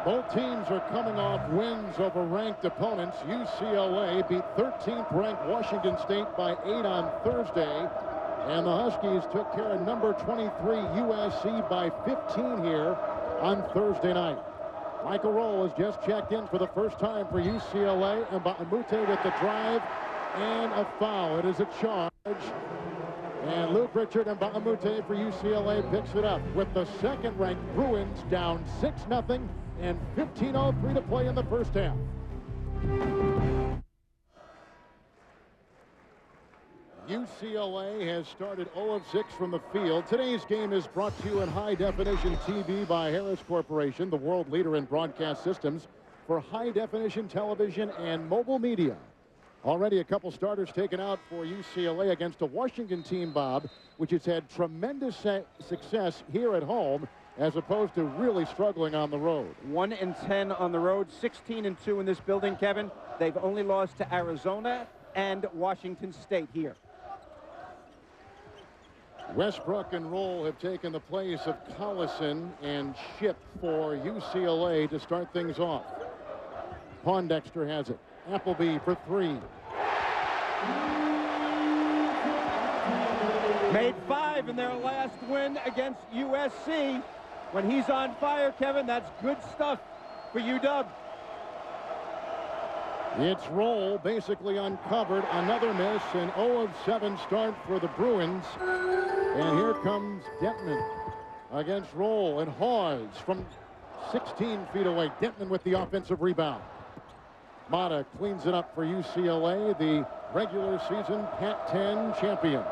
Both teams are coming off wins over ranked opponents. UCLA beat 13th ranked Washington State by 8 on Thursday. And the Huskies took care of number 23 USC by 15 here on Thursday night. Michael Roll has just checked in for the first time for UCLA. And Mbamute with the drive and a foul. It is a charge. And Luke Richard and Mbamute for UCLA picks it up with the second-ranked Bruins down 6-0 and 15:03 to play in the first half. UCLA has started 0 of 6 from the field. Today's game is brought to you in high-definition TV by Harris Corporation, the world leader in broadcast systems for high-definition television and mobile media. Already a couple starters taken out for UCLA against a Washington team, Bob, which has had tremendous success here at home as opposed to really struggling on the road. 1-10 on the road, 16-2 in this building, Kevin. They've only lost to Arizona and Washington State here. Westbrook and Roll have taken the place of Collison and Ship for UCLA to start things off. Pondexter has it. Appleby for 3. Made 5 in their last win against USC. When he's on fire, Kevin, that's good stuff for UW. It's Roll basically uncovered. Another miss. An 0 of 7 start for the Bruins. And here comes Detman against Roll. And Hawes from 16 feet away. Detman with the offensive rebound. Mata cleans it up for UCLA, the regular season Pac-10 champions.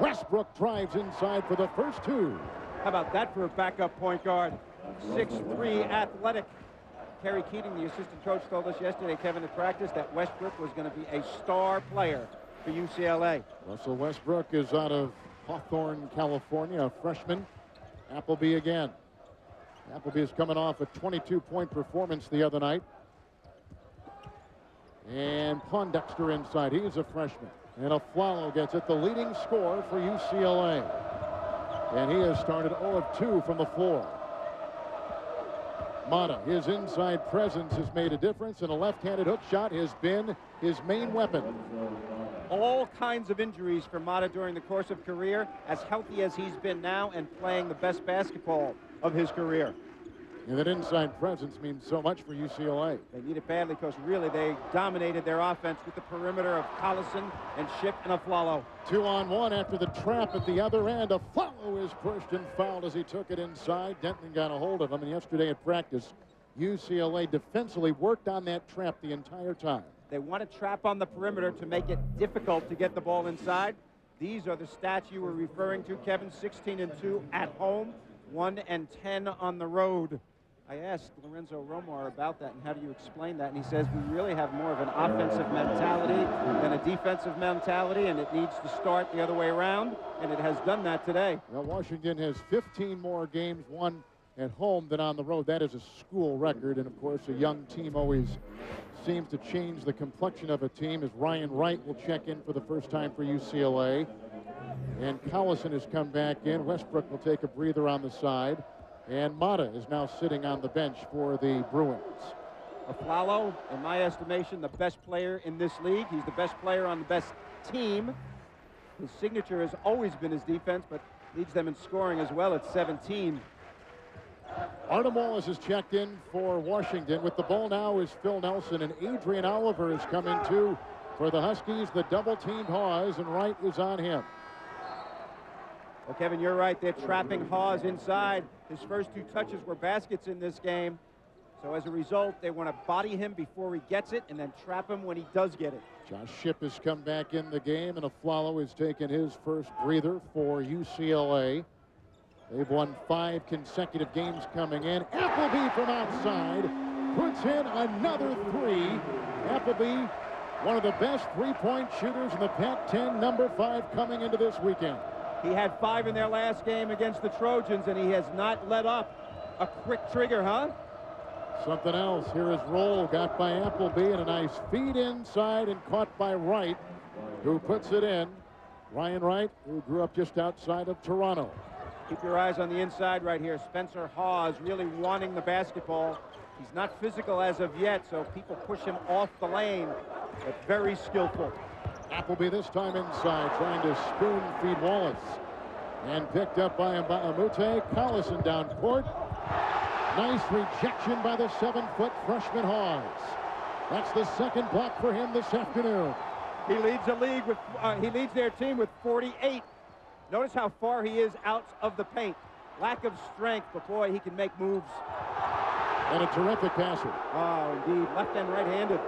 Westbrook drives inside for the first 2. How about that for a backup point guard? 6'3", athletic. Kerry Keating, the assistant coach, told us yesterday, Kevin, at practice, that Westbrook was going to be a star player for UCLA. Russell Westbrook is out of Hawthorne, California, a freshman. Appleby again. Appleby is coming off a 22-point performance the other night. And Pondexter inside. He's a freshman. And Aflalo gets it, the leading scorer for UCLA. And he has started 0 of 2 from the floor. Mata, his inside presence has made a difference, and a left-handed hook shot has been his main weapon. All kinds of injuries for Mata during the course of career, as healthy as he's been now and playing the best basketball of his career. And that inside presence means so much for UCLA. They need it badly because really they dominated their offense with the perimeter of Collison and Ship and Aflalo. 2-on-1 after the trap at the other end. Aflalo is pushed and fouled as he took it inside. Denton got a hold of him, and yesterday at practice, UCLA defensively worked on that trap the entire time. They want to trap on the perimeter to make it difficult to get the ball inside. These are the stats you were referring to, Kevin. 16-2 at home, 1-10 on the road. I asked Lorenzo Romar about that and how do you explain that, and he says we really have more of an offensive mentality than a defensive mentality, and it needs to start the other way around, and it has done that today. Well, Washington has 15 more games won at home than on the road. That is a school record, and of course a young team always seems to change the complexion of a team, as Ryan Wright will check in for the first time for UCLA, and Collison has come back in. Westbrook will take a breather on the side. And Mata is now sitting on the bench for the Bruins. Aflalo, in my estimation, the best player in this league. He's the best player on the best team. His signature has always been his defense, but leads them in scoring as well at 17. Artem Wallace is checked in for Washington. With the ball now is Phil Nelson, and Adrian Oliver has come in too for the Huskies. The double-teamed Hawes, and Wright is on him. Well, Kevin, you're right. They're trapping Hawes inside. His first 2 touches were baskets in this game. So as a result, they want to body him before he gets it and then trap him when he does get it. Josh Ship has come back in the game, and Aflalo has taken his first breather for UCLA. They've won 5 consecutive games coming in. Appleby from outside puts in another 3. Appleby, one of the best three-point shooters in the Pac-10, number 5 coming into this weekend. He had 5 in their last game against the Trojans, and he has not let up. A quick trigger, huh? Something else. Here is Roll, got by Appleby, and a nice feed inside and caught by Wright, who puts it in. Ryan Wright, who grew up just outside of Toronto. Keep your eyes on the inside right here. Spencer Hawes really wanting the basketball. He's not physical as of yet, so people push him off the lane, but very skillful. Appleby this time inside, trying to spoon feed Wallace. And picked up by Mbamute. Collison down court. Nice rejection by the 7-foot freshman Hawes. That's the second block for him this afternoon. He leads he leads their team with 48. Notice how far he is out of the paint. Lack of strength, but boy, he can make moves. And a terrific passer. Oh, indeed. Left and right-handed.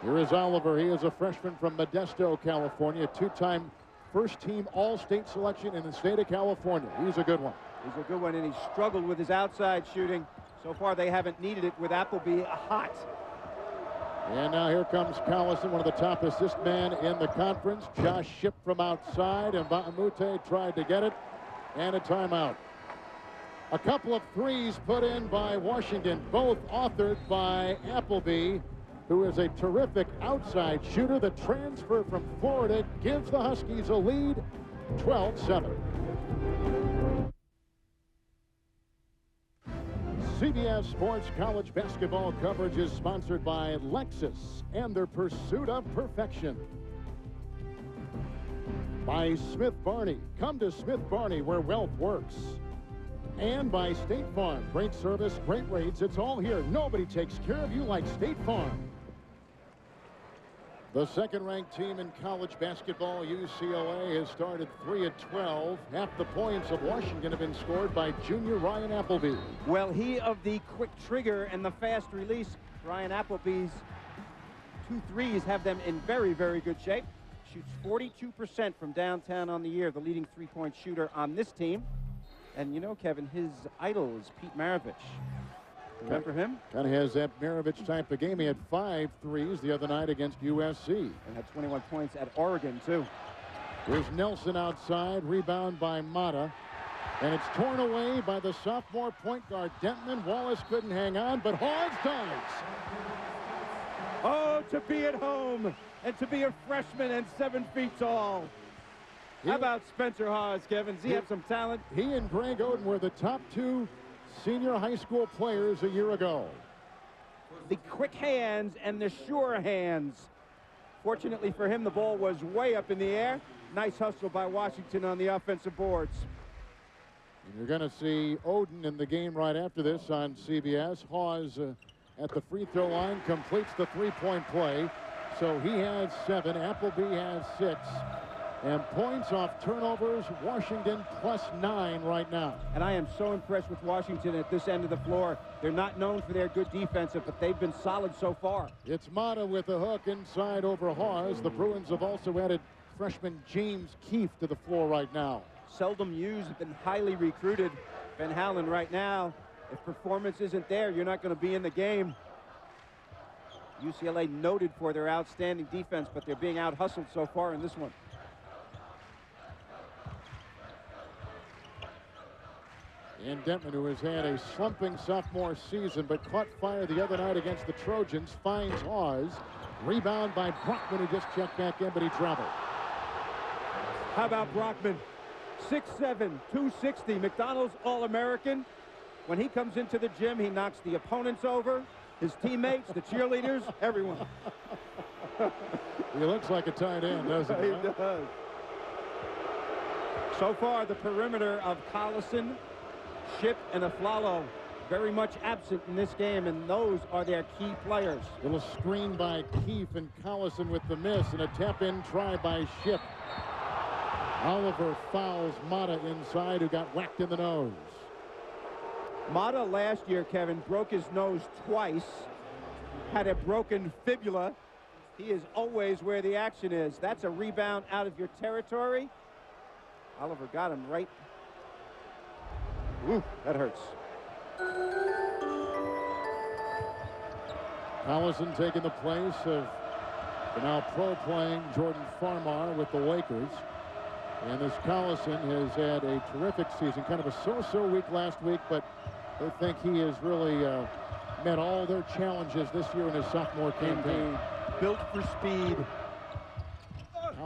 Here is Oliver. He is a freshman from Modesto, California. Two-time first-team All-State selection in the state of California. He's a good one. He's a good one, and he's struggled with his outside shooting. So far, they haven't needed it with Appleby hot. And now here comes Collison, one of the top assist men in the conference. Josh Shipp from outside, and Mbamute tried to get it, and a timeout. A couple of threes put in by Washington, both authored by Appleby, who is a terrific outside shooter. The transfer from Florida gives the Huskies a lead, 12-7. CBS Sports College basketball coverage is sponsored by Lexus and their pursuit of perfection. By Smith Barney. Come to Smith Barney where wealth works. And by State Farm. Great service, great rates. It's all here. Nobody takes care of you like State Farm. The second-ranked team in college basketball, UCLA, has started 3-12. Half the points of Washington have been scored by junior Ryan Appleby. Well, he of the quick trigger and the fast release. Ryan Appleby's 2 threes have them in very, very good shape. Shoots 42% from downtown on the year, the leading three-point shooter on this team. And you know, Kevin, his idol is Pete Maravich. Remember him? Kind of has that Maravich type of game. He had 5 threes the other night against USC. And had 21 points at Oregon, too. Here's Nelson outside. Rebound by Mata. And it's torn away by the sophomore point guard Dentman. Wallace couldn't hang on, but Hawes does. Oh, to be at home and to be a freshman and 7 feet tall. How about Spencer Hawes, Kevin? Does he have some talent? He and Greg Oden were the top 2 senior high school players a year ago. The quick hands and the sure hands. Fortunately for him, the ball was way up in the air. Nice hustle by Washington on the offensive boards. And you're going to see Oden in the game right after this on CBS. Hawes at the free throw line completes the three-point play. So he has 7. Appleby has 6. And points off turnovers, Washington +9 right now. And I am so impressed with Washington at this end of the floor. They're not known for their good defensive, but they've been solid so far. It's Mata with a hook inside over Hawes. The Bruins have also added freshman James Keefe to the floor right now. Seldom used, been highly recruited. Van Halen right now, if performance isn't there, you're not going to be in the game. UCLA noted for their outstanding defense, but they're being out-hustled so far in this one. And Dentman, who has had a slumping sophomore season but caught fire the other night against the Trojans, finds Hawes. Rebound by Brockman, who just checked back in, but he traveled. How about Brockman? 6'7", 260, McDonald's All-American. When he comes into the gym, he knocks the opponents over, his teammates, the cheerleaders, everyone. He looks like a tight end, doesn't he? He does. So far, the perimeter of Collison, Shipp, and Aflalo very much absent in this game, and those are their key players. Little screen by Keefe, and Collison with the miss, and a tap-in try by Shipp. Oliver fouls Mata inside, who got whacked in the nose. Mata last year, Kevin, broke his nose twice, had a broken fibula. He is always where the action is. That's a rebound out of your territory. Oliver got him right. Ooh, that hurts. Collison taking the place of the now pro-playing Jordan Farmar with the Lakers. And this Collison has had a terrific season. Kind of a so-so week last week, but they think he has really met all their challenges this year in his sophomore campaign. Built for speed.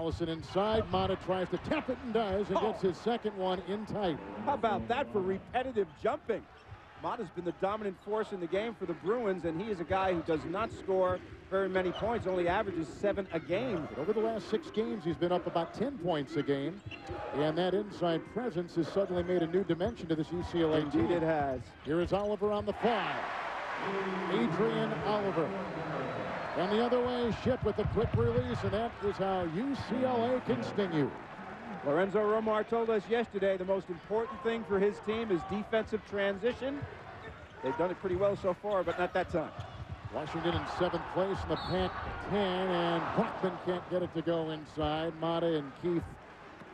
Collison inside. Mata tries to tap it and does, and gets his second one in tight. How about that for repetitive jumping? Mata's been the dominant force in the game for the Bruins, and he is a guy who does not score very many points, only averages 7 a game. But over the last 6 games, he's been up about 10 points a game, and that inside presence has suddenly made a new dimension to this UCLA team. Indeed it has. Here is Oliver on the fly. Adrian Oliver. And the other way, Ship with a quick release, and that is how UCLA can sting you. Lorenzo Romar told us yesterday the most important thing for his team is defensive transition. They've done it pretty well so far, but not that time. Washington in 7th place in the Pac-10, and Brockman can't get it to go inside. Mata and Keefe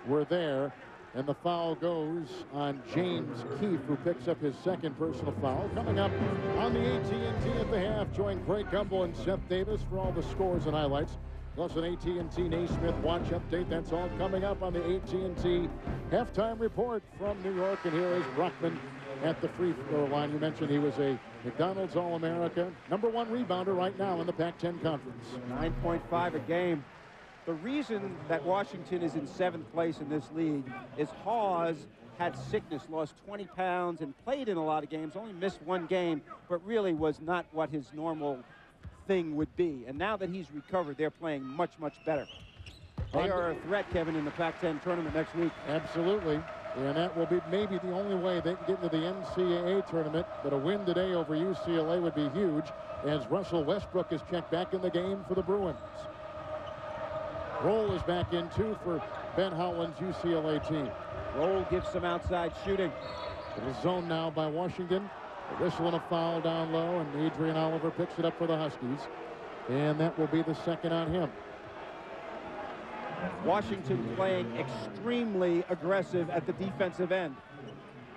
were there, and the foul goes on James Keefe, who picks up his second personal foul. Coming up on the AT&T at the half, join Craig Gumbel and Seth Davis for all the scores and highlights, plus an AT&T Naismith watch update. That's all coming up on the AT&T halftime report from New York. And here is Brockman at the free throw line. You mentioned he was a McDonald's All-America, #1 rebounder right now in the Pac-10 Conference. 9.5 a game. The reason that Washington is in 7th place in this league is Hawes had sickness, lost 20 pounds, and played in a lot of games, only missed 1 game, but really was not what his normal thing would be. And now that he's recovered, they're playing much, much better. They are a threat, Kevin, in the Pac-10 tournament next week. Absolutely. And that will be maybe the only way they can get into the NCAA tournament. But a win today over UCLA would be huge, as Russell Westbrook is checked back in the game for the Bruins. Roll is back in, too, for Ben Howland's UCLA team. Roll gives some outside shooting. It is zoned now by Washington. A whistle and a foul down low, and Adrian Oliver picks it up for the Huskies. And that will be the second on him. Washington playing extremely aggressive at the defensive end.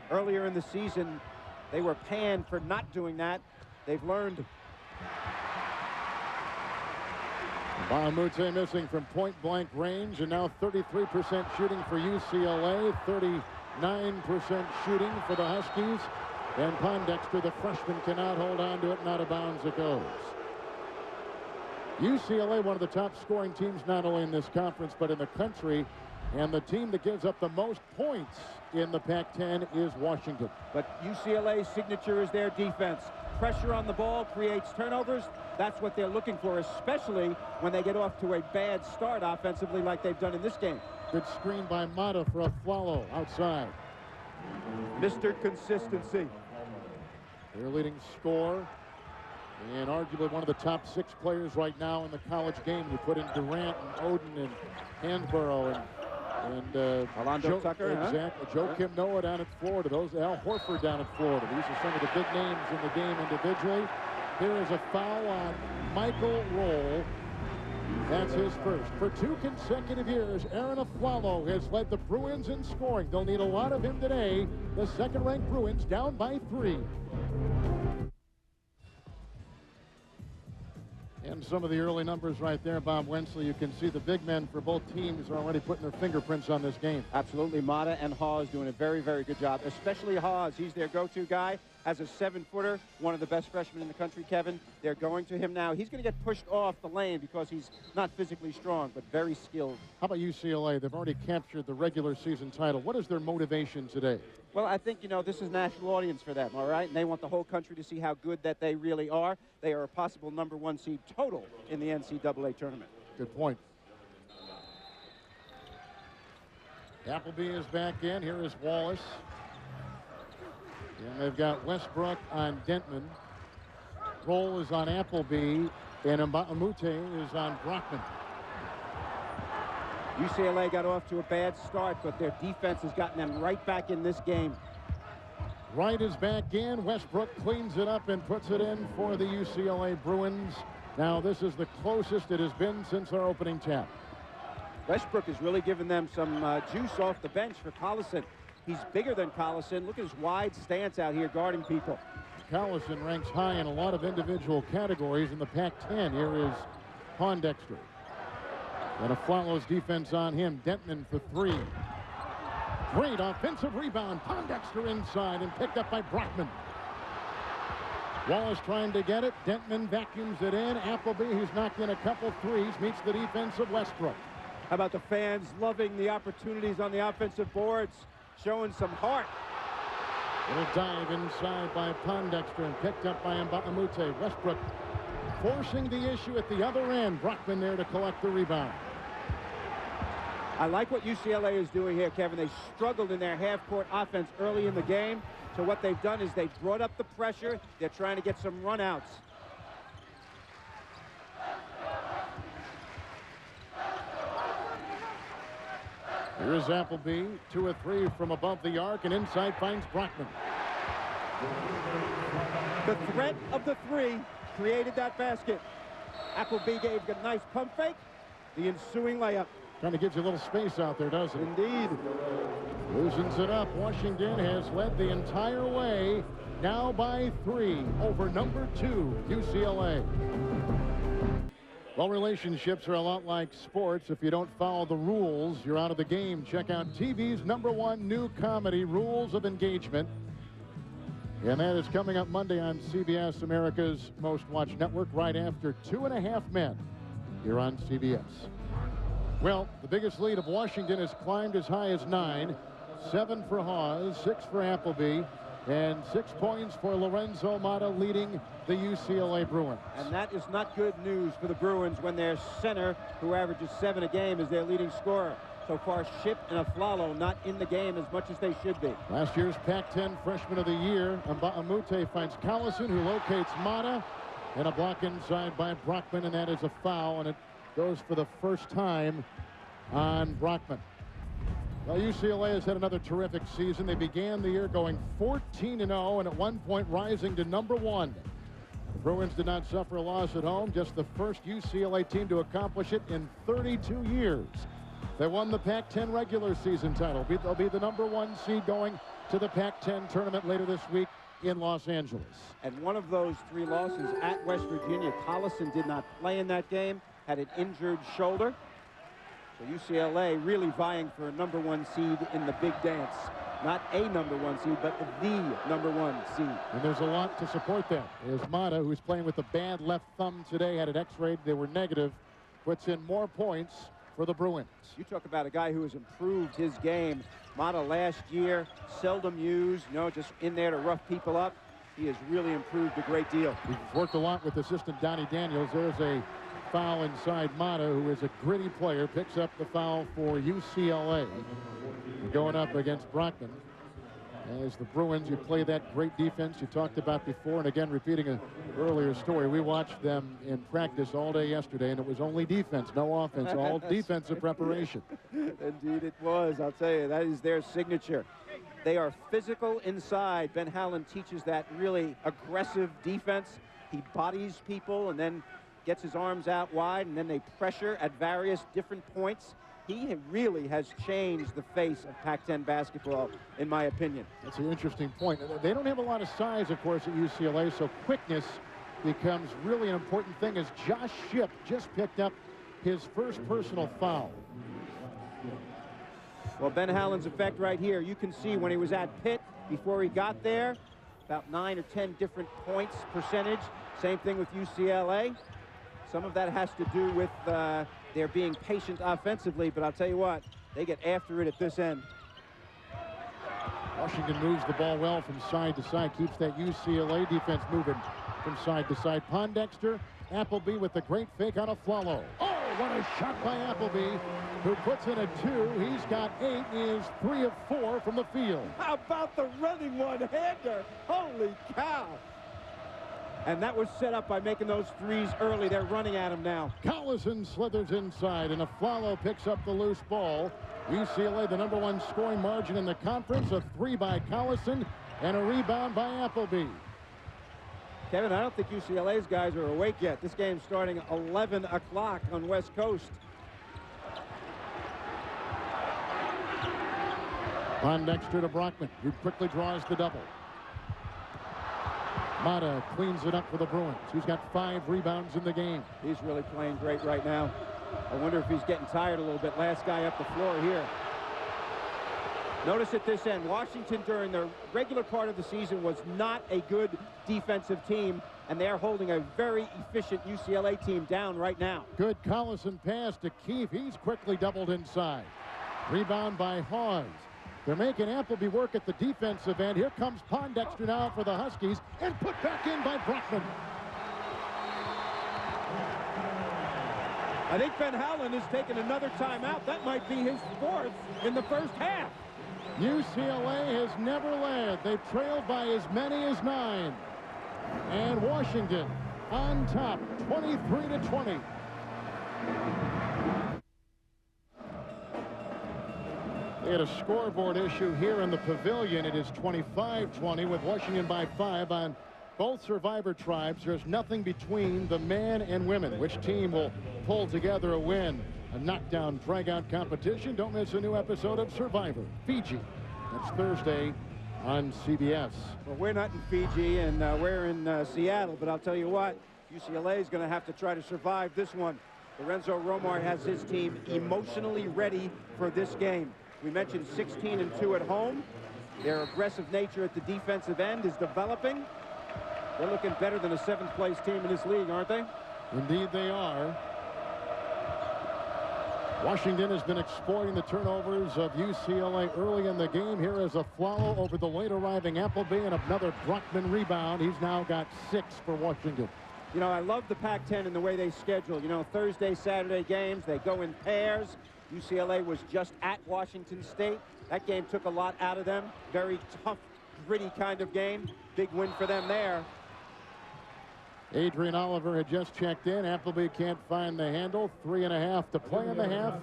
Earlier in the season, they were panned for not doing that. They've learned. Bahamute missing from point-blank range, and now 33% shooting for UCLA, 39% shooting for the Huskies. And Pondexter, the freshman, cannot hold on to it, and out of bounds it goes. UCLA, one of the top scoring teams not only in this conference but in the country, and the team that gives up the most points in the Pac-10 is Washington. But UCLA's signature is their defense. Pressure on the ball creates turnovers. That's what they're looking for, especially when they get off to a bad start offensively like they've done in this game. Good screen by Mata for a follow outside. Mr. Consistency. Their leading scorer, and arguably one of the top 6 players right now in the college game. You put in Durant and Oden and Hansborough and Orlando Tucker. Exactly. Joakim Noah down at Florida. Those Al Horford down at Florida. These are some of the big names in the game individually. Here is a foul on Michael Roll. That's his first. For 2 consecutive years, Aaron Aflalo has led the Bruins in scoring. They'll need a lot of him today. The second-ranked Bruins down by 3. And some of the early numbers right there, Bob Wensley. You can see the big men for both teams are already putting their fingerprints on this game. Absolutely. Mata and Hawes doing a very, very good job, especially Hawes. He's their go-to guy. As a 7-footer, one of the best freshmen in the country, Kevin. They're going to him now. He's going to get pushed off the lane because he's not physically strong, but very skilled. How about UCLA? They've already captured the regular season title. What is their motivation today? Well, I think, this is national audience for them, all right? And they want the whole country to see how good that they really are. They are a possible #1 seed total in the NCAA tournament. Good point. Appleby is back in. Here is Wallace. And they've got Westbrook on Dentman. Roll is on Appleby, and Mbamute is on Brockman. UCLA got off to a bad start, but their defense has gotten them right back in this game. Wright is back in. Westbrook cleans it up and puts it in for the UCLA Bruins. Now, this is the closest it has been since our opening tap. Westbrook has really given them some juice off the bench for Collison. He's bigger than Collison. Look at his wide stance out here guarding people. Collison ranks high in a lot of individual categories in the Pac-10. Here is Pondexter. And Aflalo's defense on him. Dentman for 3. Great offensive rebound. Pondexter inside and picked up by Brockman. Wallace trying to get it. Dentman vacuums it in. Appleby, who's knocked in a couple threes, meets the defense of Westbrook. How about the fans loving the opportunities on the offensive boards, showing some heart. Little dive inside by Pondexter and picked up by Mbamute. Westbrook forcing the issue at the other end. Brockman there to collect the rebound. I like what UCLA is doing here, Kevin. They struggled in their half-court offense early in the game. So what they've done is they've brought up the pressure. They're trying to get some runouts. Here's Appleby, 2 of 3 from above the arc, and inside finds Brockman. The threat of the three created that basket. Appleby gave a nice pump fake. The ensuing layup. Kind of gives you a little space out there, doesn't it? Indeed. Loosens it up. Washington has led the entire way, now by 3 over number 2, UCLA. Well, relationships are a lot like sports. If you don't follow the rules, you're out of the game. Check out TV's #1 new comedy, Rules of Engagement. And that is coming up Monday on CBS, America's most watched network, right after 2.5 Men here on CBS. Well, the biggest lead of Washington has climbed as high as 9. 7 for Hawes, 6 for Appleby, and 6 points for Lorenzo Mata, leading the UCLA Bruins. And that is not good news for the Bruins when their center, who averages 7 a game, is their leading scorer. So far, Ship and Aflalo not in the game as much as they should be. Last year's Pac-10 Freshman of the Year, Mbamute finds Collison, who locates Mata, and a block inside by Brockman, and that is a foul, and it goes for the first time on Brockman. Well, UCLA has had another terrific season. They began the year going 14-0 and at one point rising to #1. The Bruins did not suffer a loss at home, just the first UCLA team to accomplish it in 32 years. They won the Pac-10 regular season title. They'll be the #1 seed going to the Pac-10 tournament later this week in Los Angeles. And one of those 3 losses at West Virginia, Collison did not play in that game, had an injured shoulder. So UCLA really vying for a #1 seed in the big dance. Not a #1 seed, but the #1 seed. And there's a lot to support that. There's Mata, who's playing with a bad left thumb today, had it x-rayed. They were negative. Puts in more points for the Bruins. You talk about a guy who has improved his game. Mata last year, seldom used, just in there to rough people up. He has really improved a great deal. He's worked a lot with assistant Donnie Daniels. There's a foul inside Mata, who is a gritty player, picks up the foul for UCLA. Going up against Brockman. As the Bruins, you play that great defense you talked about before, and again, repeating an earlier story, we watched them in practice all day yesterday, and it was only defense, no offense, all defensive preparation. Indeed it was. I'll tell you, that is their signature. They are physical inside. Ben Howland teaches that really aggressive defense. He bodies people and then gets his arms out wide, and then they pressure at various different points. He really has changed the face of Pac-10 basketball, in my opinion. That's an interesting point. They don't have a lot of size, of course, at UCLA, so quickness becomes really an important thing, as Josh Shipp just picked up his first personal foul. Well, Ben Howland's effect right here. You can see when he was at Pitt, before he got there, about 9 or 10 different points percentage. Same thing with UCLA. Some of that has to do with their being patient offensively, but I'll tell you what, they get after it at this end. Washington moves the ball well from side to side, keeps that UCLA defense moving from side to side. Pondexter, Appleby with the great fake on Aflalo. Oh, what a shot by Appleby, who puts in a 2. He's got 8. He is 3 of 4 from the field. How about the running one-hander? Holy cow. And that was set up by making those threes early. They're running at him now. Collison slithers inside, and Aflalo picks up the loose ball. UCLA, the #1 scoring margin in the conference. A 3 by Collison and a rebound by Appleby. Kevin, I don't think UCLA's guys are awake yet. This game's starting 11 o'clock on West Coast. Pondexter to Brockman, who quickly draws the double. Mata cleans it up for the Bruins. He's got 5 rebounds in the game. He's really playing great right now. I wonder if he's getting tired a little bit. Last guy up the floor here. Notice at this end, Washington during the regular part of the season was not a good defensive team, and they're holding a very efficient UCLA team down right now. Good Collison pass to Keefe. He's quickly doubled inside. Rebound by Hawes. They're making Appleby work at the defensive end. Here comes Pondexter now for the Huskies, and put back in by Brockman. I think Ben Howland has taken another timeout. That might be his fourth in the first half. UCLA has never led. They've trailed by as many as 9. And Washington on top, 23-20. They had a scoreboard issue here in the pavilion. It is 25-20 with Washington by 5 on both survivor tribes. There's nothing between the men and women. Which team will pull together a win? A knockdown, drag-out competition. Don't miss a new episode of Survivor Fiji. That's Thursday on CBS. Well, we're not in Fiji, and we're in Seattle, but I'll tell you what, UCLA is going to have to try to survive this one. Lorenzo Romar has his team emotionally ready for this game. We mentioned 16-2 at home. Their aggressive nature at the defensive end is developing. They're looking better than a 7th-place team in this league, aren't they? Indeed they are. Washington has been exploiting the turnovers of UCLA early in the game. Here is a Flalo over the late arriving Appleby, and another Brockman rebound. He's now got 6 for Washington. You know, I love the Pac-10 and the way they schedule. You know, Thursday, Saturday games, they go in pairs. UCLA was just at Washington State. That game took a lot out of them. Very tough, gritty kind of game. Big win for them there. Adrian Oliver had just checked in. Appleby can't find the handle. 3.5 to play in the half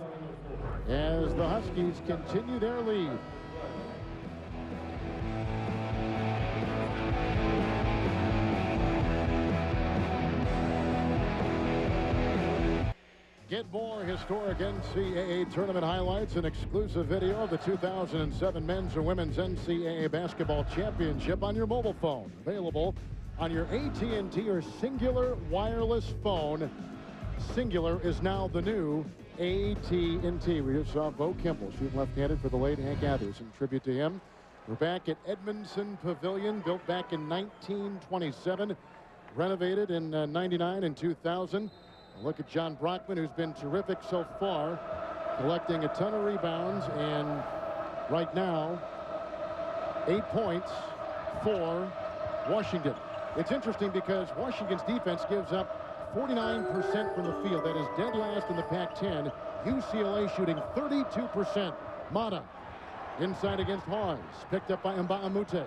as the Huskies continue their lead. Get more historic NCAA tournament highlights and exclusive video of the 2007 men's or women's NCAA basketball championship on your mobile phone. Available on your AT&T or Singular wireless phone. Singular is now the new AT&T. We just saw Bo Kimball shoot left-handed for the late Hank Athers in tribute to him. We're back at Edmondson Pavilion, built back in 1927, renovated in 99 and 2000. Look at John Brockman, who's been terrific so far, collecting a ton of rebounds, and right now 8 points for Washington. It's interesting because Washington's defense gives up 49% from the field. That is dead last in the Pac-10. UCLA shooting 32%. Mata inside against Hawes, picked up by Mbamute.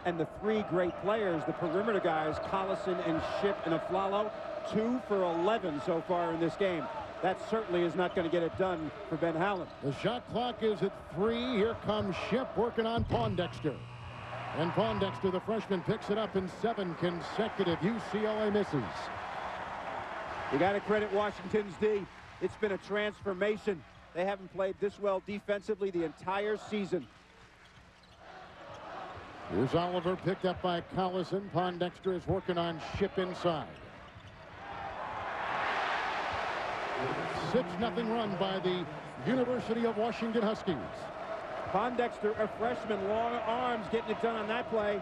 And the 3 great players, the perimeter guys, Collison and Ship and Aflalo, 2 for 11 so far in this game. That certainly is not going to get it done for Ben Howland. The shot clock is at 3. Here comes Ship working on Pondexter. And Pondexter, the freshman, picks it up in 7 consecutive. UCLA misses. You got to credit Washington's D. It's been a transformation. They haven't played this well defensively the entire season. Here's Oliver, picked up by Collison. Pondexter is working on Ship inside. 6-0 run by the University of Washington Huskies. Pondexter, a freshman, long arms, getting it done on that play.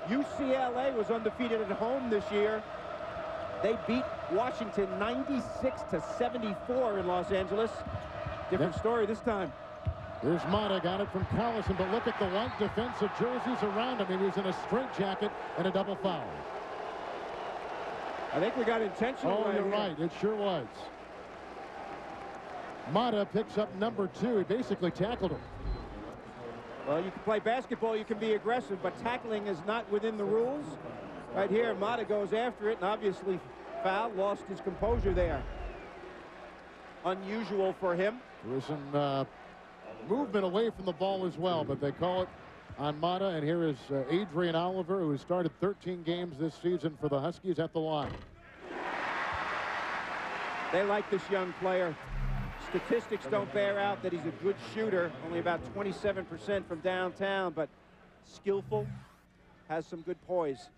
UCLA was undefeated at home this year. They beat Washington 96-74 in Los Angeles. Different story this time. Here's Mata, got it from Collison, but look at the white defensive jerseys around him. He was in a straitjacket and a double foul. I think we got intentional. Oh, you're right. It sure was. Mata picks up number 2. He basically tackled him. Well, you can play basketball, you can be aggressive, but tackling is not within the rules. Right here, Mata goes after it, and obviously fouled, lost his composure there. Unusual for him. There was some movement away from the ball as well, but they call it on Mata. And here is Adrian Oliver, who started 13 games this season for the Huskies, at the line. They like this young player. Statistics don't bear out that he's a good shooter, only about 27% from downtown, but skillful, has some good poise.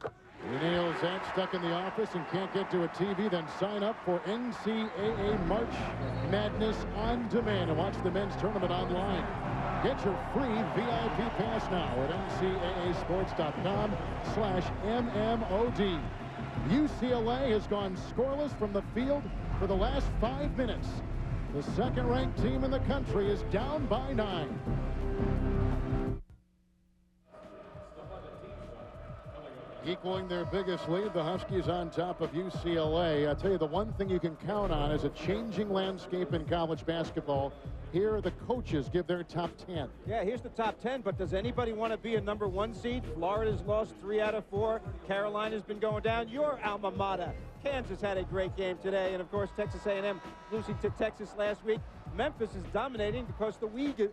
He nails that, stuck in the office and can't get to a TV, then sign up for NCAA March Madness on demand and watch the men's tournament online. Get your free VIP pass now at ncaasports.com/MMOD. UCLA has gone scoreless from the field for the last 5 minutes. The second-ranked team in the country is down by 9. Equaling their biggest lead, the Huskies on top of UCLA. I tell you, the one thing you can count on is a changing landscape in college basketball. Here, the coaches give their top 10. Yeah, here's the top 10, but does anybody want to be a #1 seed? Florida's lost 3 out of 4. Carolina's been going down. Your alma mater. Kansas had a great game today, and of course, Texas A&M losing to Texas last week. Memphis is dominating because the league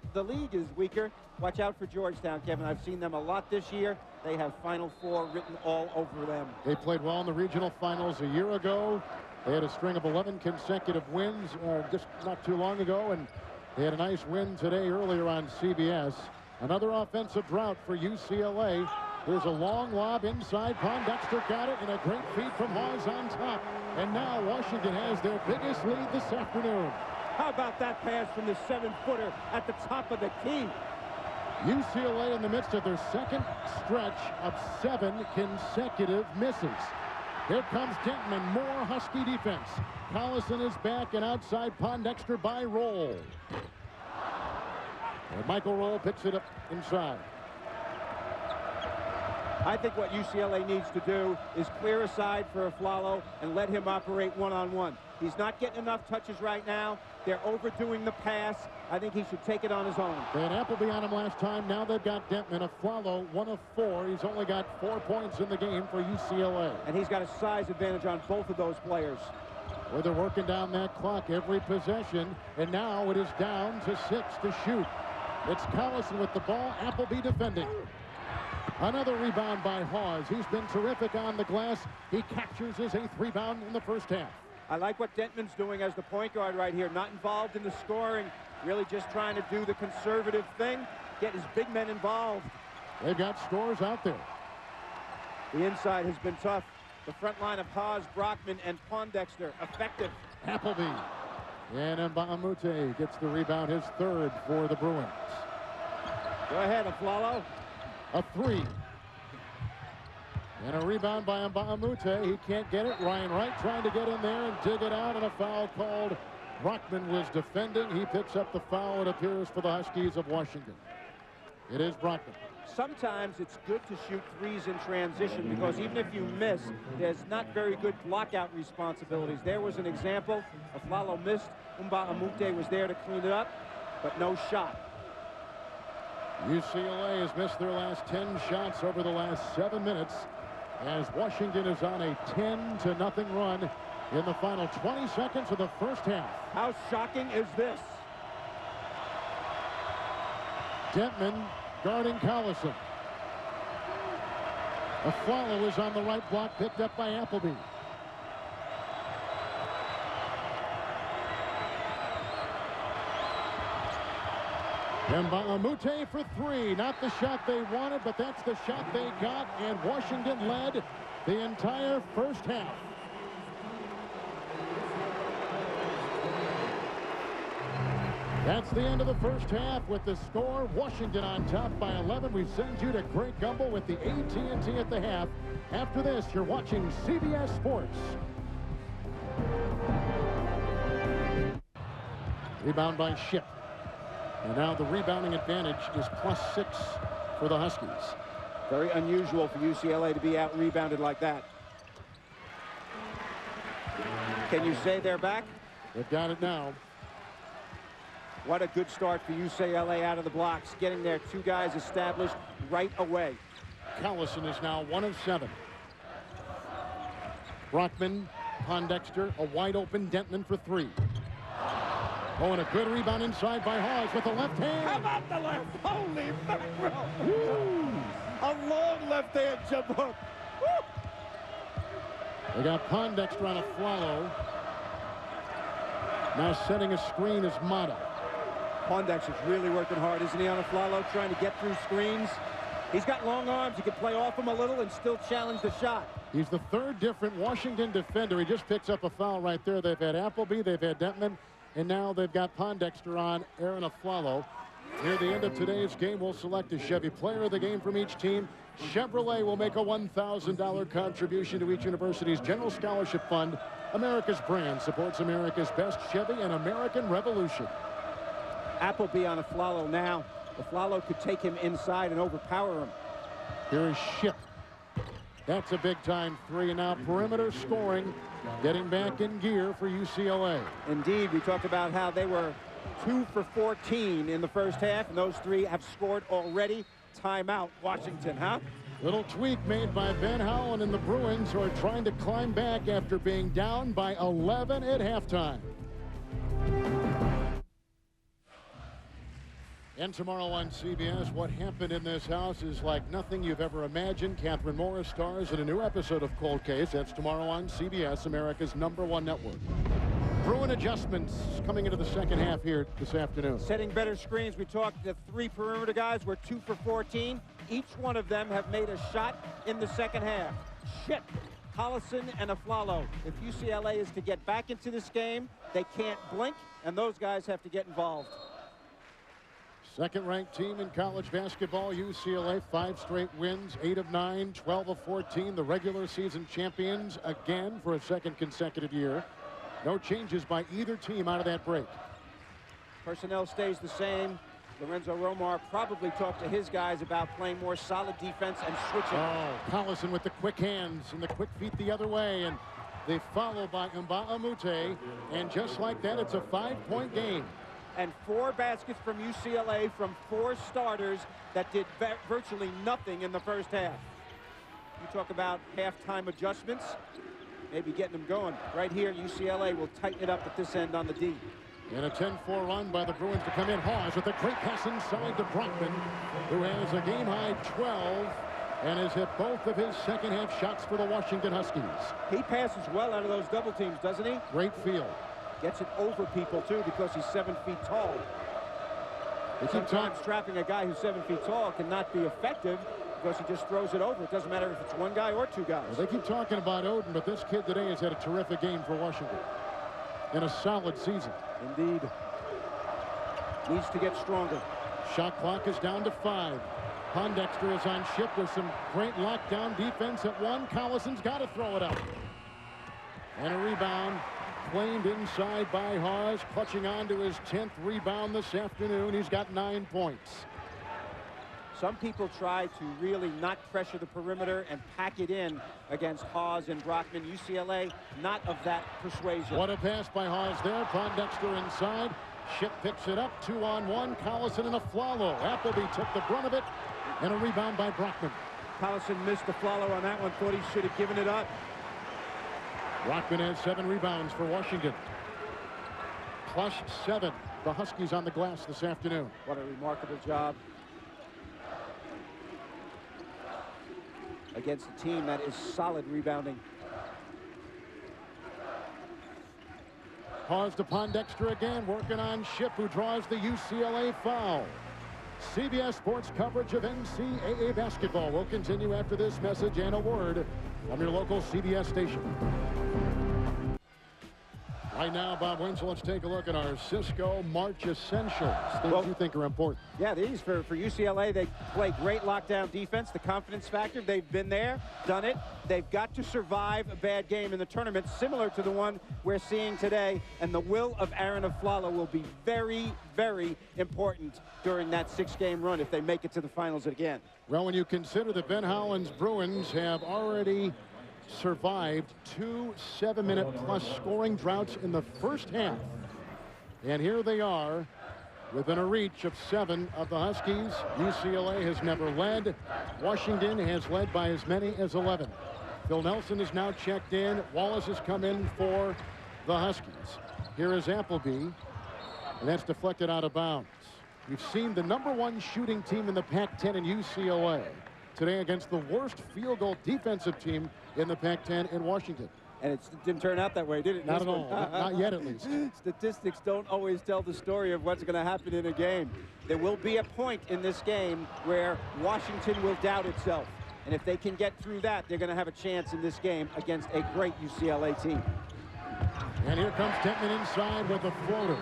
is weaker. Watch out for Georgetown, Kevin. I've seen them a lot this year. They have Final Four written all over them. They played well in the regional finals a year ago. They had a string of 11 consecutive wins just not too long ago, and they had a nice win today earlier on CBS. Another offensive drought for UCLA. There's a long lob inside. Pondexter got it, and a great feed from Hawes on top. And now Washington has their biggest lead this afternoon. How about that pass from the 7-footer at the top of the key? UCLA in the midst of their second stretch of 7 consecutive misses. Here comes Denton, more Husky defense. Collison is back, and outside Pondexter by Roll. And Michael Roll picks it up inside. I think what UCLA needs to do is clear aside for Aflalo and let him operate one-on-one. He's not getting enough touches right now. They're overdoing the pass. I think he should take it on his own. They had Appleby on him last time. Now they've got Denton. Aflalo, 1 of 4. He's only got 4 points in the game for UCLA. And he's got a size advantage on both of those players. Well, they're working down that clock every possession. And now it is down to 6 to shoot. It's Collison with the ball. Appleby defending. Another rebound by Hawes. He's been terrific on the glass. He captures his 8th rebound in the first half. I like what Denton's doing as the point guard right here. Not involved in the scoring. Really just trying to do the conservative thing. Get his big men involved. They've got scores out there. The inside has been tough. The front line of Hawes, Brockman, and Pondexter effective. Appleby. And Mbamute gets the rebound, his 3rd for the Bruins. Go ahead, Aflalo. A 3. And a rebound by Mbamute. He can't get it. Ryan Wright trying to get in there and dig it out, and a foul called. Brockman was defending. He picks up the foul, it appears, for the Huskies of Washington. It is Brockman. Sometimes it's good to shoot threes in transition because even if you miss, there's not very good blockout responsibilities. There was an example. Aflalo missed. Mbamute was there to clean it up, but no shot. UCLA has missed their last 10 shots over the last 7 minutes as Washington is on a 10-0 run in the final 20 seconds of the first half. How shocking is this? Denton guarding Collison. Aflalo is on the right block, picked up by Appleby. Mbamute for 3. Not the shot they wanted, but that's the shot they got, and Washington led the entire first half. That's the end of the first half with the score. Washington on top by 11. We send you to Greg Gumbel with the AT&T at the half. After this, you're watching CBS Sports. Rebound by Ship. And now the rebounding advantage is +6 for the Huskies. Very unusual for UCLA to be out-rebounded like that. Can you say they're back? They've got it now. What a good start for UCLA out of the blocks, getting their 2 guys established right away. Collison is now 1 of 7. Brockman, Pondexter, a wide-open Denton for 3. Oh, and a good rebound inside by Hawes with the left hand. How about the left? Holy mackerel! A long left-hand jump hook. Woo! They got Pondexter on Aflalo. Now setting a screen is Mata. Pondexter's really working hard, isn't he, on Aflalo, trying to get through screens. He's got long arms. He can play off him a little and still challenge the shot. He's the 3rd different Washington defender. He just picks up a foul right there. They've had Appleby, they've had Denton, and now they've got Pondexter on Aaron Aflalo. Near the end of today's game, we'll select a Chevy Player of the Game from each team. Chevrolet will make a $1,000 contribution to each university's General Scholarship Fund. America's brand supports America's best Chevy and American Revolution. Appleby on a Flalo now. The Flalo could take him inside and overpower him. Here is Ship. That's a big-time three. And now perimeter scoring, getting back in gear for UCLA. Indeed, we talked about how they were 2 for 14 in the first half, and those 3 have scored already. Timeout, Washington, huh? Little tweak made by Van Houwen and the Bruins, who are trying to climb back after being down by 11 at halftime. And tomorrow on CBS, what happened in this house is like nothing you've ever imagined. Catherine Morris stars in a new episode of Cold Case. That's tomorrow on CBS, America's #1 network. Bruin adjustments coming into the second half here this afternoon. Setting better screens. We talked the 3 perimeter guys were 2 for 14. Each one of them have made a shot in the second half. Ship, Collison, and Aflalo. If UCLA is to get back into this game, they can't blink, and those guys have to get involved. Second-ranked team in college basketball, UCLA, 5 straight wins, 8 of 9, 12 of 14. The regular season champions again for a second consecutive year. No changes by either team out of that break. Personnel stays the same. Lorenzo Romar probably talked to his guys about playing more solid defense and switching. Oh, Collison with the quick hands and the quick feet the other way, and they follow by Mba'amute, and just like that, it's a 5-point game. And 4 baskets from UCLA from 4 starters that did virtually nothing in the first half. You talk about halftime adjustments, maybe getting them going. Right here, UCLA will tighten it up at this end on the D. And a 10-4 run by the Bruins to come in. Hawes with a great pass inside to Brockman, who has a game-high 12 and has hit both of his second-half shots for the Washington Huskies. He passes well out of those double teams, doesn't he? Great field. Gets it over people, too, because he's 7 feet tall. Sometimes trapping a guy who's 7 feet tall cannot be effective because he just throws it over. It doesn't matter if it's 1 guy or 2 guys. Well, they keep talking about Oden, but this kid today has had a terrific game for Washington in a solid season. Indeed. Needs to get stronger. Shot clock is down to 5. Pondexter is on Ship with some great lockdown defense at 1. Collison's got to throw it up. And a rebound claimed inside by Hawes, clutching on to his 10th rebound this afternoon. He's got 9 points. Some people try to really not pressure the perimeter and pack it in against Hawes and Brockman. UCLA, not of that persuasion. What a pass by Hawes there. Pondexter inside. Ship picks it up. 2-on-1. Collison and Aflalo. Appleby took the brunt of it. And a rebound by Brockman. Collison missed the follow on that one. Thought he should have given it up. Brockman has 7 rebounds for Washington. +7. The Huskies on the glass this afternoon. What a remarkable job against a team that is solid rebounding. Hawes to Pondexter again, working on Ship, who draws the UCLA foul. CBS Sports coverage of NCAA basketball will continue after this message and a word from your local CBS station. Right now, Bob Winslow, let's take a look at our Cisco March Essentials. Things you think are important. Yeah, these for UCLA, they play great lockdown defense. The confidence factor, they've been there, done it. They've got to survive a bad game in the tournament, similar to the one we're seeing today. And the will of Aaron Aflalo will be very, very important during that 6-game run if they make it to the finals again. Well, when you consider that Ben Howland's Bruins have already survived 2 7-minute-plus scoring droughts in the first half. And here they are within a reach of 7 of the Huskies. UCLA has never led. Washington has led by as many as 11. Phil Nelson is now checked in. Wallace has come in for the Huskies. Here is Appleby, and that's deflected out of bounds. We've seen the #1 shooting team in the Pac-10 in UCLA today against the worst field goal defensive team in the Pac-10 in Washington. And it didn't turn out that way, did it? Not at all. Not yet, at least. Statistics don't always tell the story of what's going to happen in a game. There will be a point in this game where Washington will doubt itself. And if they can get through that, they're going to have a chance in this game against a great UCLA team. And here comes Tentman inside with a floater.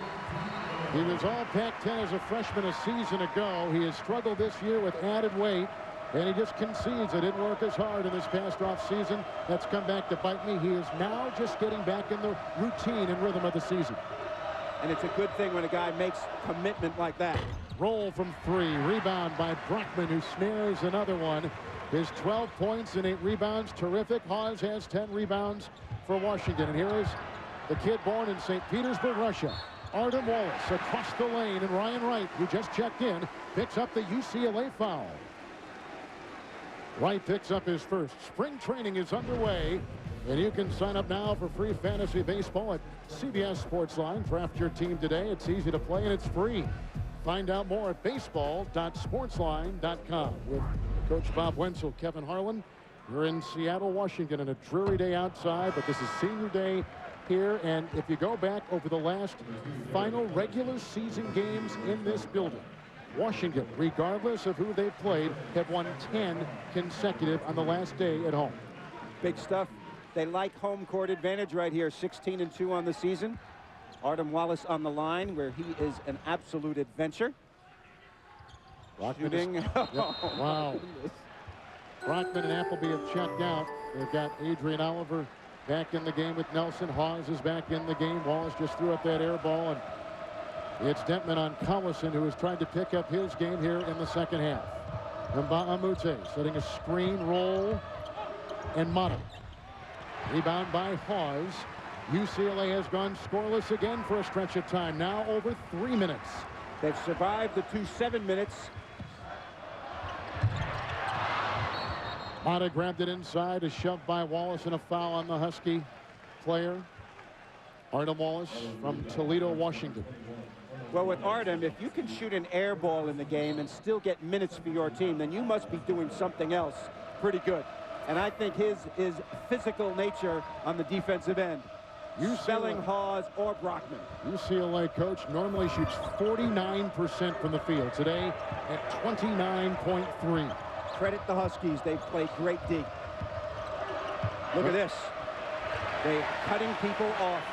He was all Pac-10 as a freshman a season ago. He has struggled this year with added weight, and he just concedes it didn't work as hard in this past off season. That's come back to bite me. He is now just getting back in the routine and rhythm of the season. And it's a good thing when a guy makes commitment like that. Roll from 3. Rebound by Brockman, who snares another one. His 12 points and 8 rebounds. Terrific. Hawes has 10 rebounds for Washington. And here is the kid born in St. Petersburg, Russia, Artem Wallace, across the lane. And Ryan Wright, who just checked in, picks up the UCLA foul. Wright picks up his first. Spring training is underway. And you can sign up now for free fantasy baseball at CBS Sportsline. Draft your team today. It's easy to play and it's free. Find out more at baseball.sportsline.com. With Coach Bob Wenzel, Kevin Harlan. You're in Seattle, Washington, on a dreary day outside, but this is senior day here. And if you go back over the last final regular season games in this building, Washington, regardless of who they've played, have won 10 consecutive on the last day at home. Big stuff. They like home court advantage right here. 16-2 on the season. Artem Wallace on the line, where he is an absolute adventure. Shooting. Wow. Brockman and Appleby have checked out. They've got Adrian Oliver back in the game with Nelson. Hawes is back in the game. Wallace just threw up that air ball, and it's Dentman on Collison, who has tried to pick up his game here in the second half. Mbamute setting a screen roll, and Mata. Rebound by Hawes. UCLA has gone scoreless again for a stretch of time. Now over 3 minutes. They've survived the 2 7 minutes. Mata grabbed it inside, a shove by Wallace, and a foul on the Husky player. Artem Wallace from Toledo, Washington. Well, with Artem, if you can shoot an air ball in the game and still get minutes for your team, then you must be doing something else pretty good. And I think his physical nature on the defensive end, spelling Hawes or Brockman. UCLA coach normally shoots 49% from the field. Today at 29.3. Credit the Huskies. They've played great D. Look at this. They're cutting people off.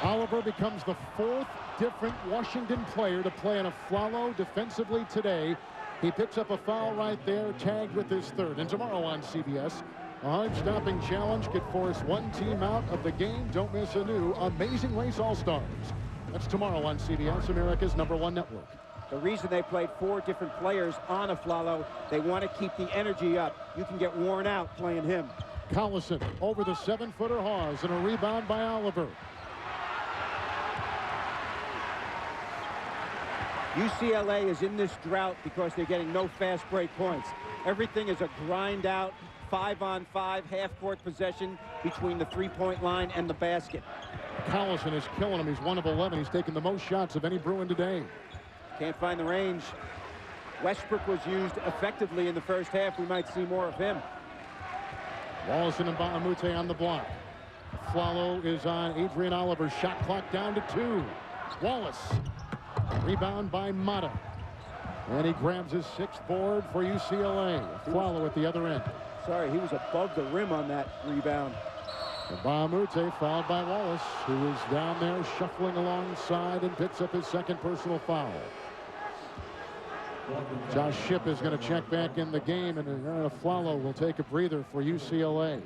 Oliver becomes the 4th different Washington player to play in a Flalo defensively today. He picks up a foul right there, tagged with his 3rd. And tomorrow on CBS, a hard-stopping challenge could force one team out of the game. Don't miss a new Amazing Race All-Stars. That's tomorrow on CBS, America's #1 network. The reason they played 4 different players on a Flalo, they want to keep the energy up. You can get worn out playing him. Collison over the 7-footer Hawes, and a rebound by Oliver. UCLA is in this drought because they're getting no fast break points. Everything is a grind out, 5-on-5, half-court possession between the 3-point line and the basket. Collison is killing him. He's 1 of 11. He's taken the most shots of any Bruin today. Can't find the range. Westbrook was used effectively in the first half. We might see more of him. Wallace and Mbamute on the block. Flalo is on Adrian Oliver. Shot clock down to 2. Wallace. Rebound by Mata. And he grabs his 6th board for UCLA. Flalo at the other end. Sorry, he was above the rim on that rebound. Mbamute fouled by Wallace, who is down there shuffling alongside and picks up his 2nd personal foul. Josh Shipp is going to check back in the game, and Flalo will take a breather for UCLA.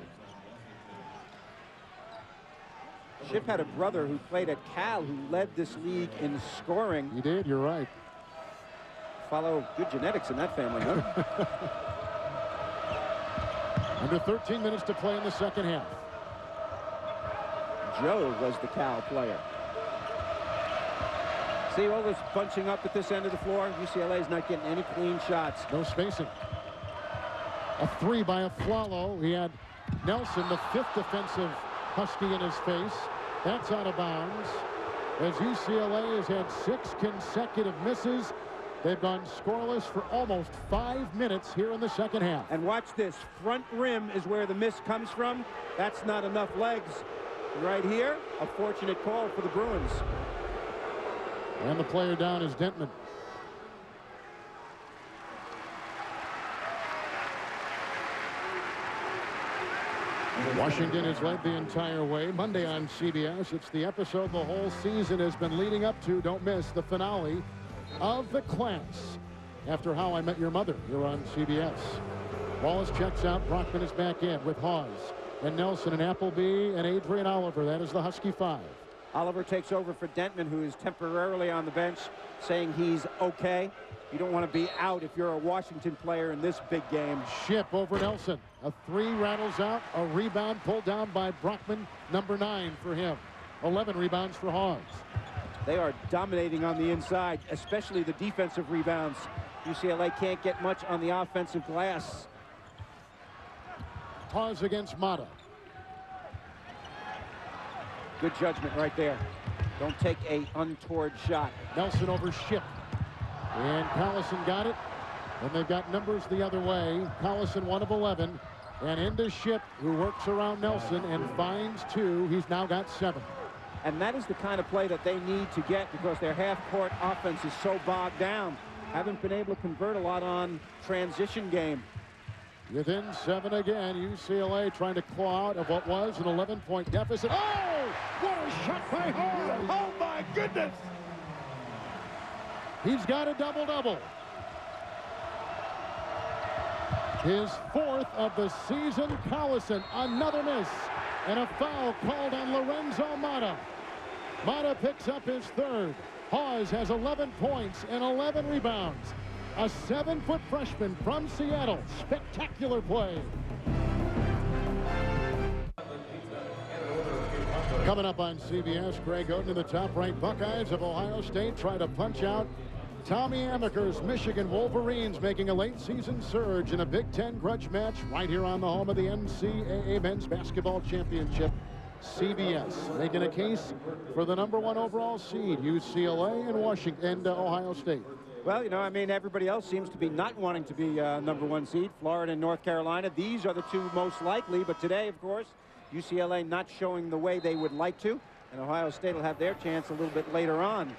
Shipp had a brother who played at Cal who led this league in scoring. He did, you're right. Follow good genetics in that family, huh? Under 13 minutes to play in the second half. Joe was the Cal player. See all this bunching up at this end of the floor? UCLA's not getting any clean shots. No spacing. A 3 by a Flalo. He had Nelson, the 5th defensive Husky, in his face. That's out of bounds. As UCLA has had 6 consecutive misses. They've gone scoreless for almost 5 minutes here in the second half. And watch this. Front rim is where the miss comes from. That's not enough legs. Right here, a fortunate call for the Bruins. And the player down is Dentman. Washington has led the entire way. Monday on CBS, it's the episode the whole season has been leading up to. Don't miss the finale of The Class. After How I Met Your Mother, you're on CBS. Wallace checks out. Brockman is back in with Hawes and Nelson and Appleby and Adrian Oliver. That is the Husky 5. Oliver takes over for Dentman, who is temporarily on the bench, saying he's okay. You don't want to be out if you're a Washington player in this big game. Ship over Nelson. A 3 rattles out. A rebound pulled down by Brockman. Number 9 for him. 11 rebounds for Hawes. They are dominating on the inside, especially the defensive rebounds. UCLA can't get much on the offensive glass. Hawes against Mata. Good judgment right there. Don't take a untoward shot. Nelson over Ship. And Collison got it. And they've got numbers the other way. Collison 1 of 11. And into Ship, who works around Nelson and finds 2. He's now got 7. And that is the kind of play that they need to get because their half-court offense is so bogged down. Haven't been able to convert a lot on transition game. Within 7 again. UCLA trying to claw out of what was an 11-point deficit. Oh! What a shot by Hawes! Oh, my goodness! He's got a double-double. His 4th of the season. Collison, another miss. And a foul called on Lorenzo Mata. Mata picks up his 3rd. Hawes has 11 points and 11 rebounds. A 7-foot freshman from Seattle. Spectacular play. Coming up on CBS, Greg Oden and the top-ranked Buckeyes of Ohio State try to punch out Tommy Amaker's Michigan Wolverines, making a late-season surge in a Big Ten grudge match right here on the home of the NCAA Men's Basketball Championship. CBS making a case for the #1 overall seed, UCLA and Washington and Ohio State. Well, you know, I mean, everybody else seems to be not wanting to be #1 seed. Florida and North Carolina, these are the 2 most likely. But today, of course, UCLA not showing the way they would like to. And Ohio State will have their chance a little bit later on.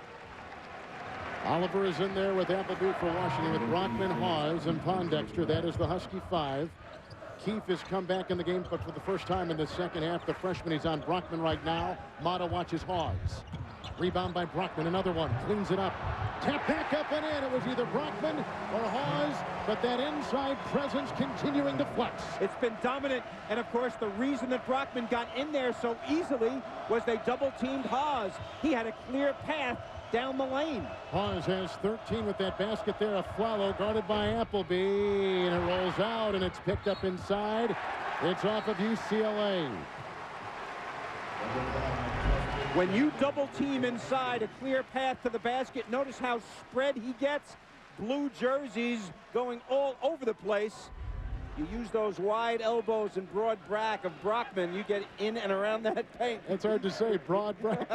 Oliver is in there with Appleby for Washington with Brockman, Hawes, and Pondexter. That is the Husky 5. Keefe has come back in the game, but for the first time in the second half, the freshman, he's on Brockman right now. Mata watches Hawes. Rebound by Brockman, another one, cleans it up. Tap back up and in. It was either Brockman or Hawes, but that inside presence continuing to flex. It's been dominant, and of course, the reason that Brockman got in there so easily was they double-teamed Hawes. He had a clear path down the lane. Hawes has 13 with that basket there. A Flalo guarded by Appleby, and it rolls out, and it's picked up inside. It's off of UCLA. When you double team inside, a clear path to the basket. Notice how spread he gets. Blue jerseys going all over the place. You use those wide elbows and broad back of Brockman, you get in and around that paint. It's hard to say, broad back.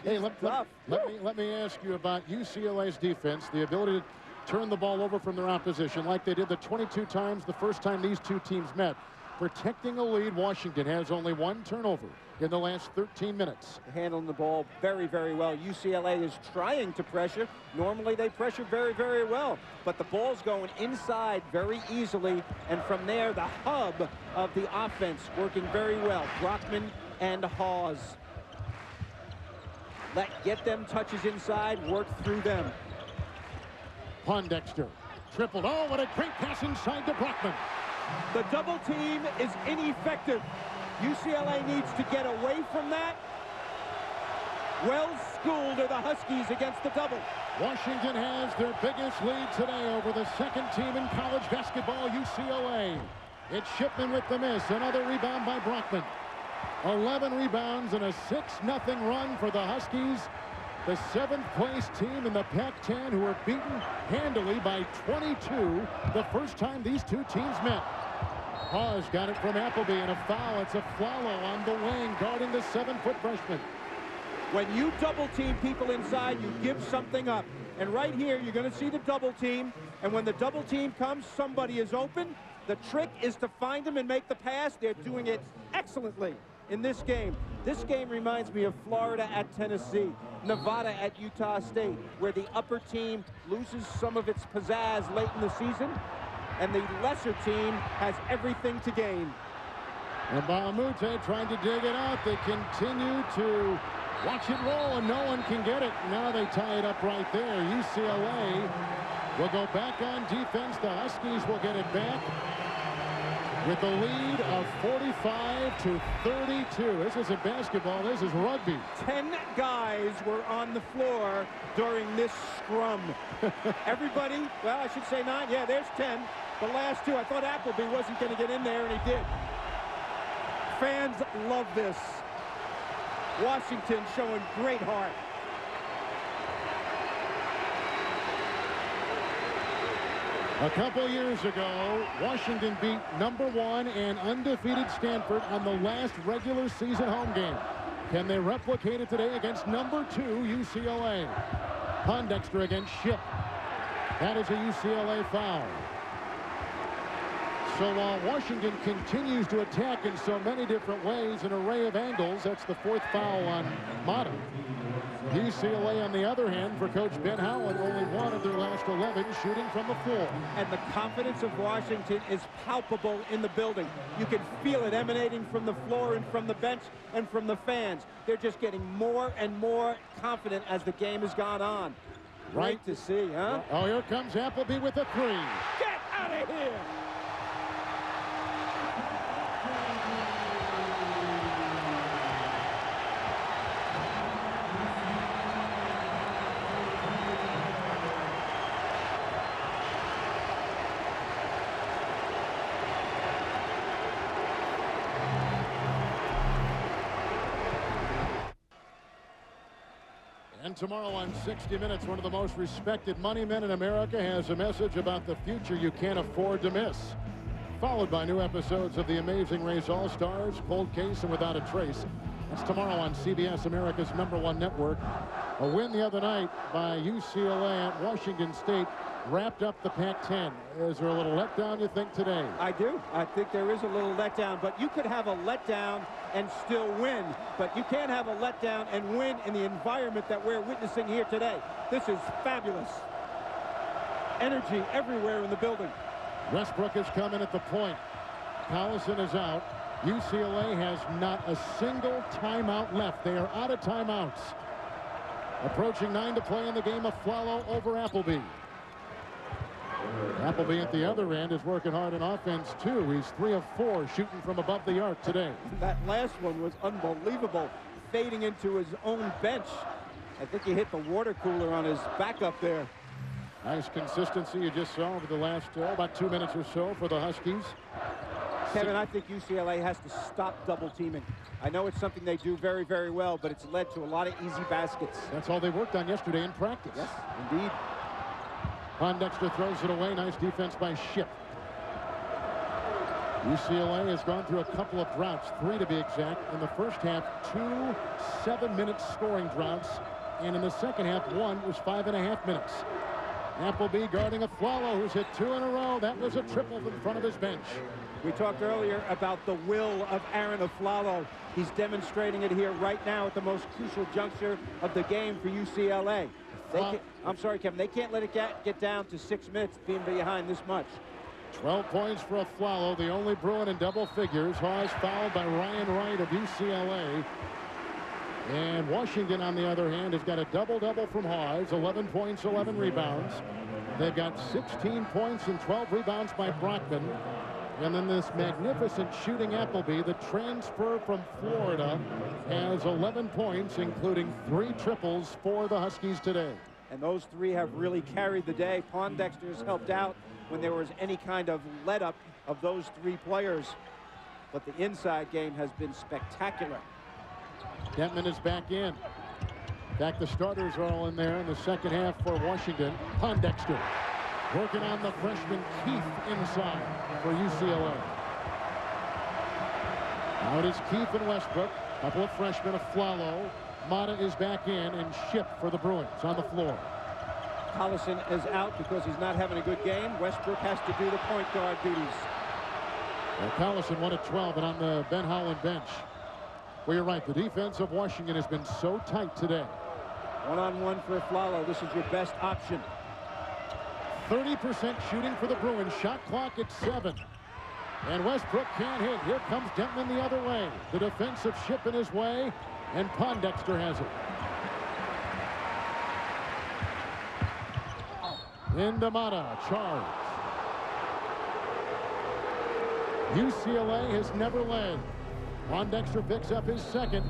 Hey, let me ask you about UCLA's defense, the ability to turn the ball over from their opposition like they did the 22 times the first time these 2 teams met. Protecting a lead, Washington has only 1 turnover in the last 13 minutes. Handling the ball very, very well. UCLA is trying to pressure. Normally they pressure very, very well, but the ball's going inside very easily, and from there the hub of the offense working very well. Brockman and Hawes. Get them touches inside, work through them. Pondexter tripled. Oh, what a great pass inside to Brockman. The double team is ineffective. UCLA needs to get away from that. Well schooled are the Huskies against the double. Washington has their biggest lead today over the 2nd team in college basketball, UCLA. It's Shipman with the miss. Another rebound by Brockman. 11 rebounds and a 6-0 run for the Huskies. The 7th place team in the Pac-10 who were beaten handily by 22 the first time these 2 teams met. Hawes got it from Appleby, and a foul. It's a Flalo on the wing guarding the 7-foot freshman. When you double team people inside, you give something up. And right here, you're going to see the double team. And when the double team comes, somebody is open. The trick is to find them and make the pass. They're doing it excellently in this game. This game reminds me of Florida at Tennessee, Nevada at Utah State, where the upper team loses some of its pizzazz late in the season, and the lesser team has everything to gain. And Bahamute trying to dig it out. They continue to watch it roll, and no one can get it. Now they tie it up right there. UCLA will go back on defense. The Huskies will get it back with a lead of 45-32. This isn't basketball. This is rugby. 10 guys were on the floor during this scrum. Everybody, well, I should say 9. Yeah, there's 10. The last 2, I thought Appleby wasn't going to get in there, and he did. Fans love this. Washington showing great heart. A couple years ago, Washington beat #1 and undefeated Stanford on the last regular season home game. Can they replicate it today against #2 UCLA? Pondexter against Ship. That is a UCLA foul. So while Washington continues to attack in so many different ways, an array of angles, that's the 4th foul on Mata. UCLA, on the other hand, for Coach Ben Howland, only 1 of their last 11 shooting from the floor. And the confidence of Washington is palpable in the building. You can feel it emanating from the floor and from the bench and from the fans. They're just getting more and more confident as the game has gone on. Right to see, huh? Oh, here comes Appleby with a 3. Get out of here! And tomorrow on 60 Minutes, one of the most respected money men in America has a message about the future you can't afford to miss. Followed by new episodes of The Amazing Race All-Stars, Cold Case, and Without a Trace. That's tomorrow on CBS, America's #1 network. A win the other night by UCLA at Washington State wrapped up the Pac-10. Is there a little letdown, you think, today? I do. I think there is a little letdown, but you could have a letdown and still win. But you can't have a letdown and win in the environment that we're witnessing here today. This is fabulous. Energy everywhere in the building. Westbrook is coming at the point. Collison is out. UCLA has not a single timeout left. They are out of timeouts. Approaching 9 to play in the game. Aflalo over Appleby. Appleby at the other end is working hard in offense, too. He's 3 of 4 shooting from above the arc today. That last one was unbelievable, fading into his own bench. I think he hit the water cooler on his back up there. Nice consistency you just saw over the last about 2 minutes or so for the Huskies. Kevin, I think UCLA has to stop double teaming. I know it's something they do very, very well, but it's led to a lot of easy baskets. That's all they worked on yesterday in practice. Yes, indeed. Pondexter throws it away. Nice defense by Ship. UCLA has gone through a couple of droughts, 3 to be exact. In the first half, 2 7-minute scoring droughts. And in the second half, 1 was 5.5 minutes. Appleby guarding Aflalo, who's hit 2 in a row. That was a triple in front of his bench. We talked earlier about the will of Aaron Aflalo. He's demonstrating it here right now at the most crucial juncture of the game for UCLA. I'm sorry, Kevin. They can't let it get down to 6 minutes being behind this much. 12 points for Aflalo, the only Bruin in double figures. Hawes fouled by Ryan Wright of UCLA. And Washington, on the other hand, has got a double-double from Hawes. 11 points, 11 rebounds. They've got 16 points and 12 rebounds by Brockman. And then this magnificent shooting Appleby, the transfer from Florida, has 11 points, including 3 triples for the Huskies today. And those 3 have really carried the day. Pondexter's helped out when there was any kind of let-up of those 3 players. But the inside game has been spectacular. Kentman is back in. In fact, the starters are all in there in the second half for Washington. Pondexter working on the freshman Keith inside for UCLA. Now it is Keith and Westbrook. A couple of freshmen, Aflalo. Mata is back in, and Ship for the Bruins on the floor. Collison is out because he's not having a good game. Westbrook has to do the point guard duties. Well, Collison 1 of 12 and on the Ben Howland bench. Well, you're right. The defense of Washington has been so tight today. One-on-one for Aflalo. This is your best option. 30% shooting for the Bruins. Shot clock at 7. And Westbrook can't hit. Here comes Denton the other way. The defensive Ship in his way, and Pondexter has it. Into Mata, charge. UCLA has never led. Pondexter picks up his second.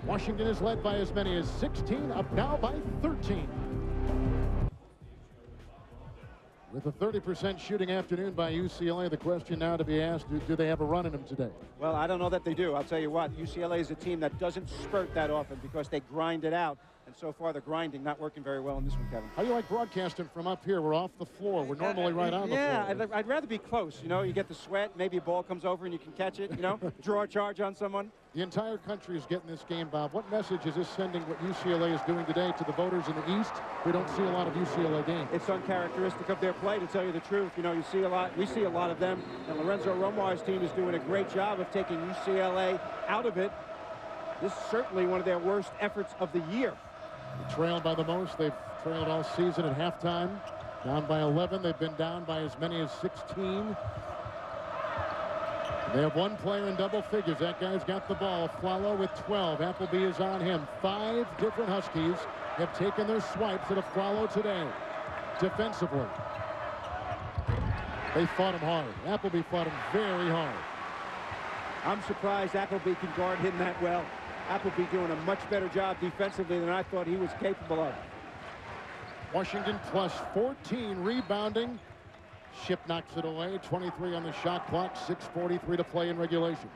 Washington is led by as many as 16, up now by 13. With a 30% shooting afternoon by UCLA, the question now to be asked, do they have a run in them today? Well, I don't know that they do. I'll tell you what, UCLA is a team that doesn't spurt that often because they grind it out. And so far, the grinding not working very well in this one, Kevin. How do you like broadcasting from up here? We're off the floor. We're normally right on the floor. Yeah, I'd rather be close. You know, you get the sweat, maybe a ball comes over and you can catch it, you know, draw a charge on someone. The entire country is getting this game, Bob. What message is this sending what UCLA is doing today to the voters in the East? We don't see a lot of UCLA games. It's uncharacteristic of their play, to tell you the truth. You know, we see a lot of them. And Lorenzo Romar's team is doing a great job of taking UCLA out of it. This is certainly one of their worst efforts of the year. Trailed by the most. They've trailed all season at halftime. Down by 11. They've been down by as many as 16. They have one player in double figures. That guy's got the ball. Flalo with 12. Appleby is on him. 5 different Huskies have taken their swipes at a Flalo today. Defensively, they fought him hard. Appleby fought him very hard. I'm surprised Appleby can guard him that well. Appleby doing a much better job defensively than I thought he was capable of. Washington plus 14 rebounding. Ship knocks it away. 23 on the shot clock. 6:43 to play in regulation.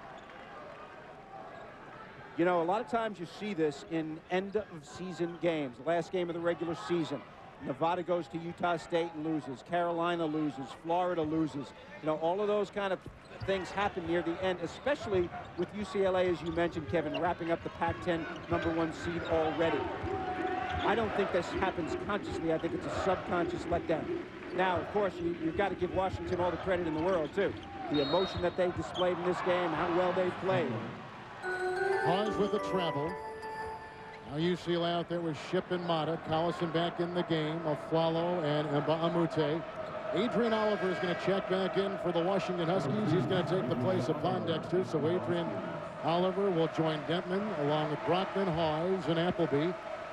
You know, a lot of times you see this in end-of-season games. The last game of the regular season. Nevada goes to Utah State and loses. Carolina loses. Florida loses. You know, all of those kind of things happen near the end, especially with UCLA, as you mentioned, Kevin, wrapping up the Pac-10 #1 seed already. I don't think this happens consciously. I think it's a subconscious letdown. Now, of course, you've got to give Washington all the credit in the world, too. The emotion that they displayed in this game, how well they played. Hawes with the travel. Now UCLA out there with Ship and Mata. Collison back in the game. Aflalo and Mbaamute. Adrian Oliver is going to check back in for the Washington Huskies. He's going to take the place of Pondexter. So Adrian Oliver will join Denton along with Brockman, Hawes, and Appleby.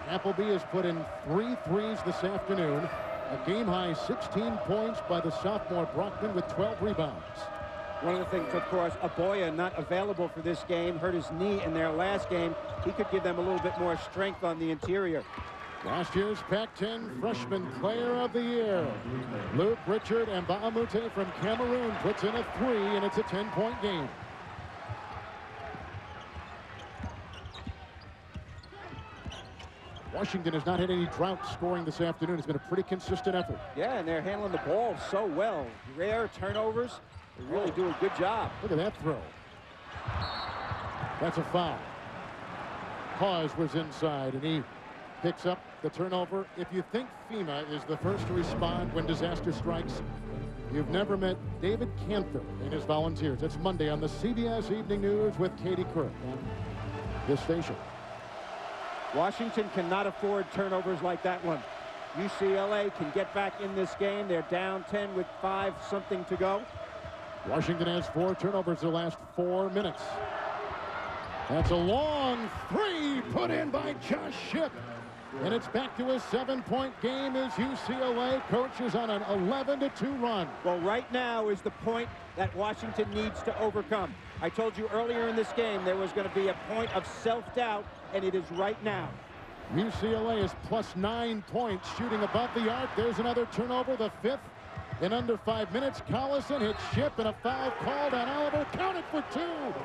Appleby has put in 3 threes this afternoon. A game-high 16 points by the sophomore Brockman with 12 rebounds. One of the things, of course, Aboya not available for this game, hurt his knee in their last game. He could give them a little bit more strength on the interior. Last year's Pac-10 Freshman Player of the Year, Luke Richard and Mbaamute from Cameroon puts in a 3, and it's a 10-point game. Washington has not had any drought scoring this afternoon. It's been a pretty consistent effort. Yeah, and they're handling the ball so well. Rare turnovers. They really do a good job. Look at that throw. That's a foul. Hawes was inside, and he picks up the turnover. If you think FEMA is the first to respond when disaster strikes, you've never met David Canther and his volunteers. It's Monday on the CBS Evening News with Katie Kirk on this station. Washington cannot afford turnovers like that one. UCLA can get back in this game. They're down 10 with 5-something to go. Washington has 4 turnovers the last 4 minutes. That's a long 3 put in by Josh Ship. And it's back to a 7-point game as UCLA coaches on an 11-2 run. Well, right now is the point that Washington needs to overcome. I told you earlier in this game there was going to be a point of self-doubt, and it is right now. UCLA is plus 9 points, shooting above the arc. There's another turnover, the 5th in under 5 minutes. Collison hits Ship, and a foul called on Oliver. Counted for 2,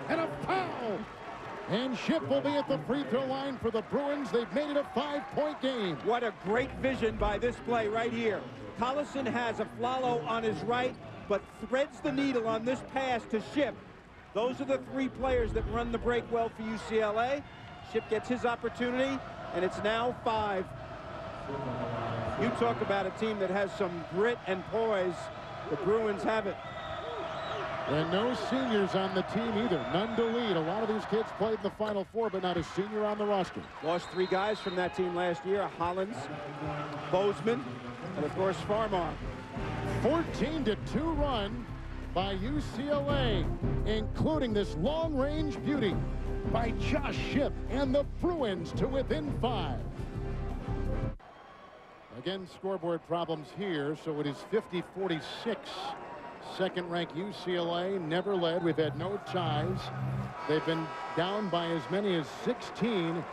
and a foul. And Ship will be at the free throw line for the Bruins. They've made it a 5-point game. What a great vision by this play right here. Collison has Aflalo on his right, but threads the needle on this pass to Ship. Those are the 3 players that run the break well for UCLA. Ship gets his opportunity, and it's now 5. You talk about a team that has some grit and poise. The Bruins have it. And no seniors on the team either. None to lead. A lot of these kids played in the Final Four, but not a senior on the roster. Lost 3 guys from that team last year. Hollins, Bozeman, and of course Farmar. 14-2 run by UCLA, including this long-range beauty by Josh Shipp, and the Bruins to within 5. Again, scoreboard problems here, so it is 50-46. Second-ranked UCLA never led. We've had no ties. They've been down by as many as 16.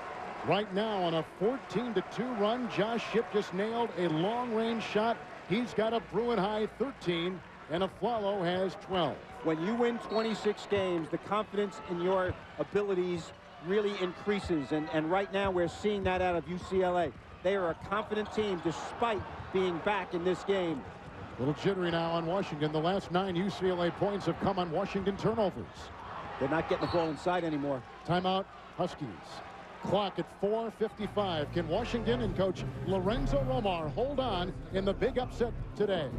Right now on a 14-2 run, Josh Shipp just nailed a long-range shot. He's got a Bruin high 13, and Aflalo has 12. When you win 26 games, the confidence in your abilities really increases, and right now we're seeing that out of UCLA. They are a confident team despite being back in this game. A little jittery now on Washington. The last 9 UCLA points have come on Washington turnovers. They're not getting the ball inside anymore. Timeout, Huskies. Clock at 4:55. Can Washington and coach Lorenzo Romar hold on in the big upset today?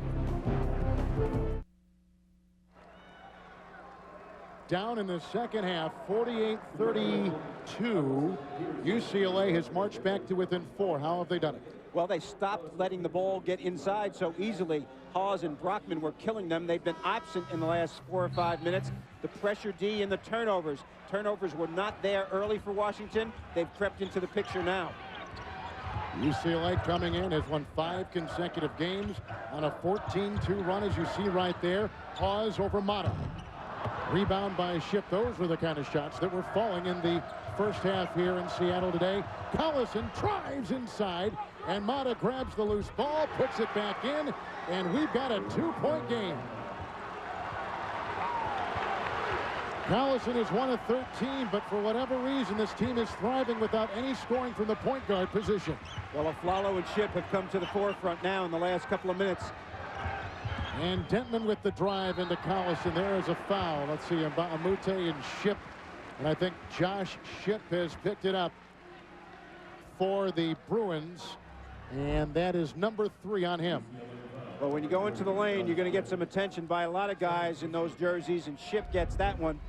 Down in the second half, 48-32. UCLA has marched back to within 4. How have they done it? Well, they stopped letting the ball get inside so easily. Hawes and Brockman were killing them. They've been absent in the last 4 or 5 minutes. The pressure D and the turnovers. Turnovers were not there early for Washington. They've crept into the picture now. UCLA coming in has won 5 consecutive games on a 14-2 run, as you see right there. Hawes over Mata. Rebound by Shipp. Those were the kind of shots that were falling in the first half here in Seattle today. Collison drives inside, and Mata grabs the loose ball, puts it back in, and we've got a 2-point game. Collison is 1 of 13, but for whatever reason, this team is thriving without any scoring from the point guard position. Well, Aflalo and Shipp have come to the forefront now in the last couple of minutes. And Dentman with the drive into Collison. There is a foul. Let's see, Amute and Shipp. And I think Josh Shipp has picked it up for the Bruins. And that is number 3 on him. Well, when you go into the lane, you're going to get some attention by a lot of guys in those jerseys, and Shipp gets that one.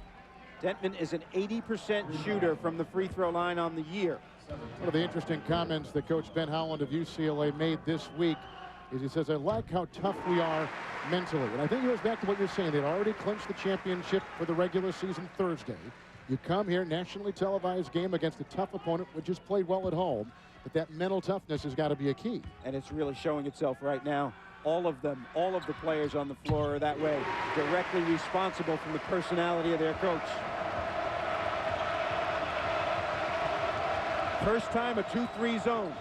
Dentman is an 80% shooter from the free throw line on the year. One of the interesting comments that Coach Ben Howland of UCLA made this week is he says, I like how tough we are mentally. And I think it goes back to what you're saying. They'd already clinched the championship for the regular season Thursday. You come here, nationally televised game against a tough opponent, which has played well at home. But that mental toughness has got to be a key. And it's really showing itself right now. All of them, all of the players on the floor are that way, directly responsible from the personality of their coach. First time a 2-3 zone.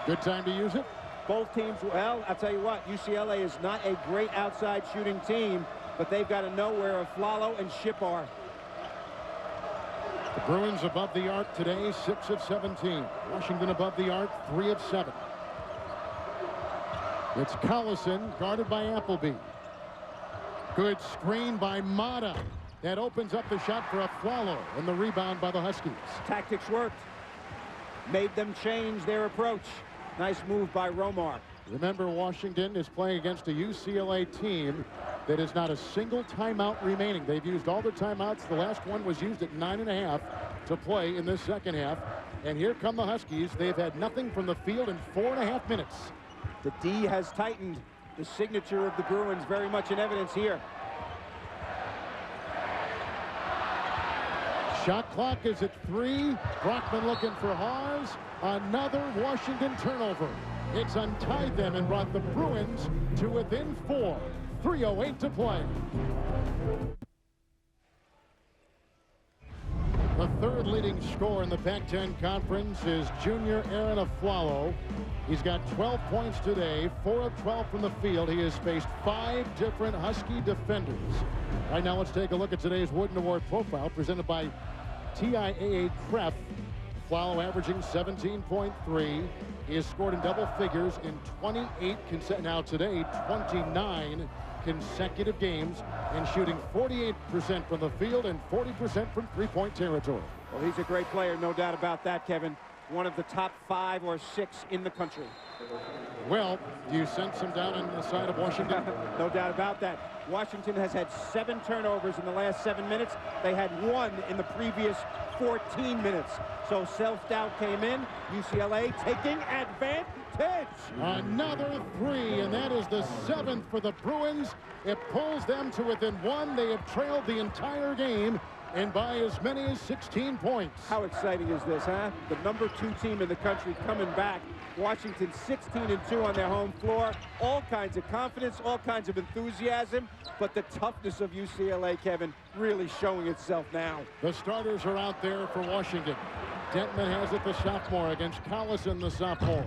Good time to use it. Both teams, well, I'll tell you what, UCLA is not a great outside shooting team, but they've got to know where Aflalo and Shipp are. The Bruins above the arc today, 6 of 17. Washington above the arc, 3 of 7. It's Collison, guarded by Appleby. Good screen by Mata. That opens up the shot for Aflalo, and the rebound by the Huskies. Tactics worked. Made them change their approach. Nice move by Romar. Remember, Washington is playing against a UCLA team that is not a single timeout remaining. They've used all the timeouts. The last one was used at 9.5 to play in this second half. And here come the Huskies. They've had nothing from the field in 4.5 minutes. The D has tightened. The signature of the Bruins very much in evidence here. Shot clock is at 3. Brockman looking for Hawes. Another Washington turnover. It's untied them and brought the Bruins to within 4. 3:08 to play. The third leading scorer in the Pac-10 Conference is junior Aaron Aflalo. He's got 12 points today, 4 of 12 from the field. He has faced 5 different Husky defenders. Right now, let's take a look at today's Wooden Award profile presented by TIAA Cref. Aflalo averaging 17.3. He has scored in double figures in 28 now today 29 consecutive games, and shooting 48% from the field and 40% from three-point territory. Well, he's a great player, no doubt about that, Kevin. One of the top 5 or 6 in the country. Well, do you sense some down on the side of Washington? No doubt about that. Washington has had 7 turnovers in the last 7 minutes. They had 1 in the previous 14 minutes. So self-doubt came in. UCLA taking advantage. Another 3, and that is the 7th for the Bruins. It pulls them to within 1. They have trailed the entire game, and by as many as 16 points. How exciting is this, huh? The #2 team in the country coming back. Washington 16-2 on their home floor. All kinds of confidence, all kinds of enthusiasm, but the toughness of UCLA, Kevin, really showing itself now. The starters are out there for Washington. Dentman has it, the sophomore, against Collison, the sophomore.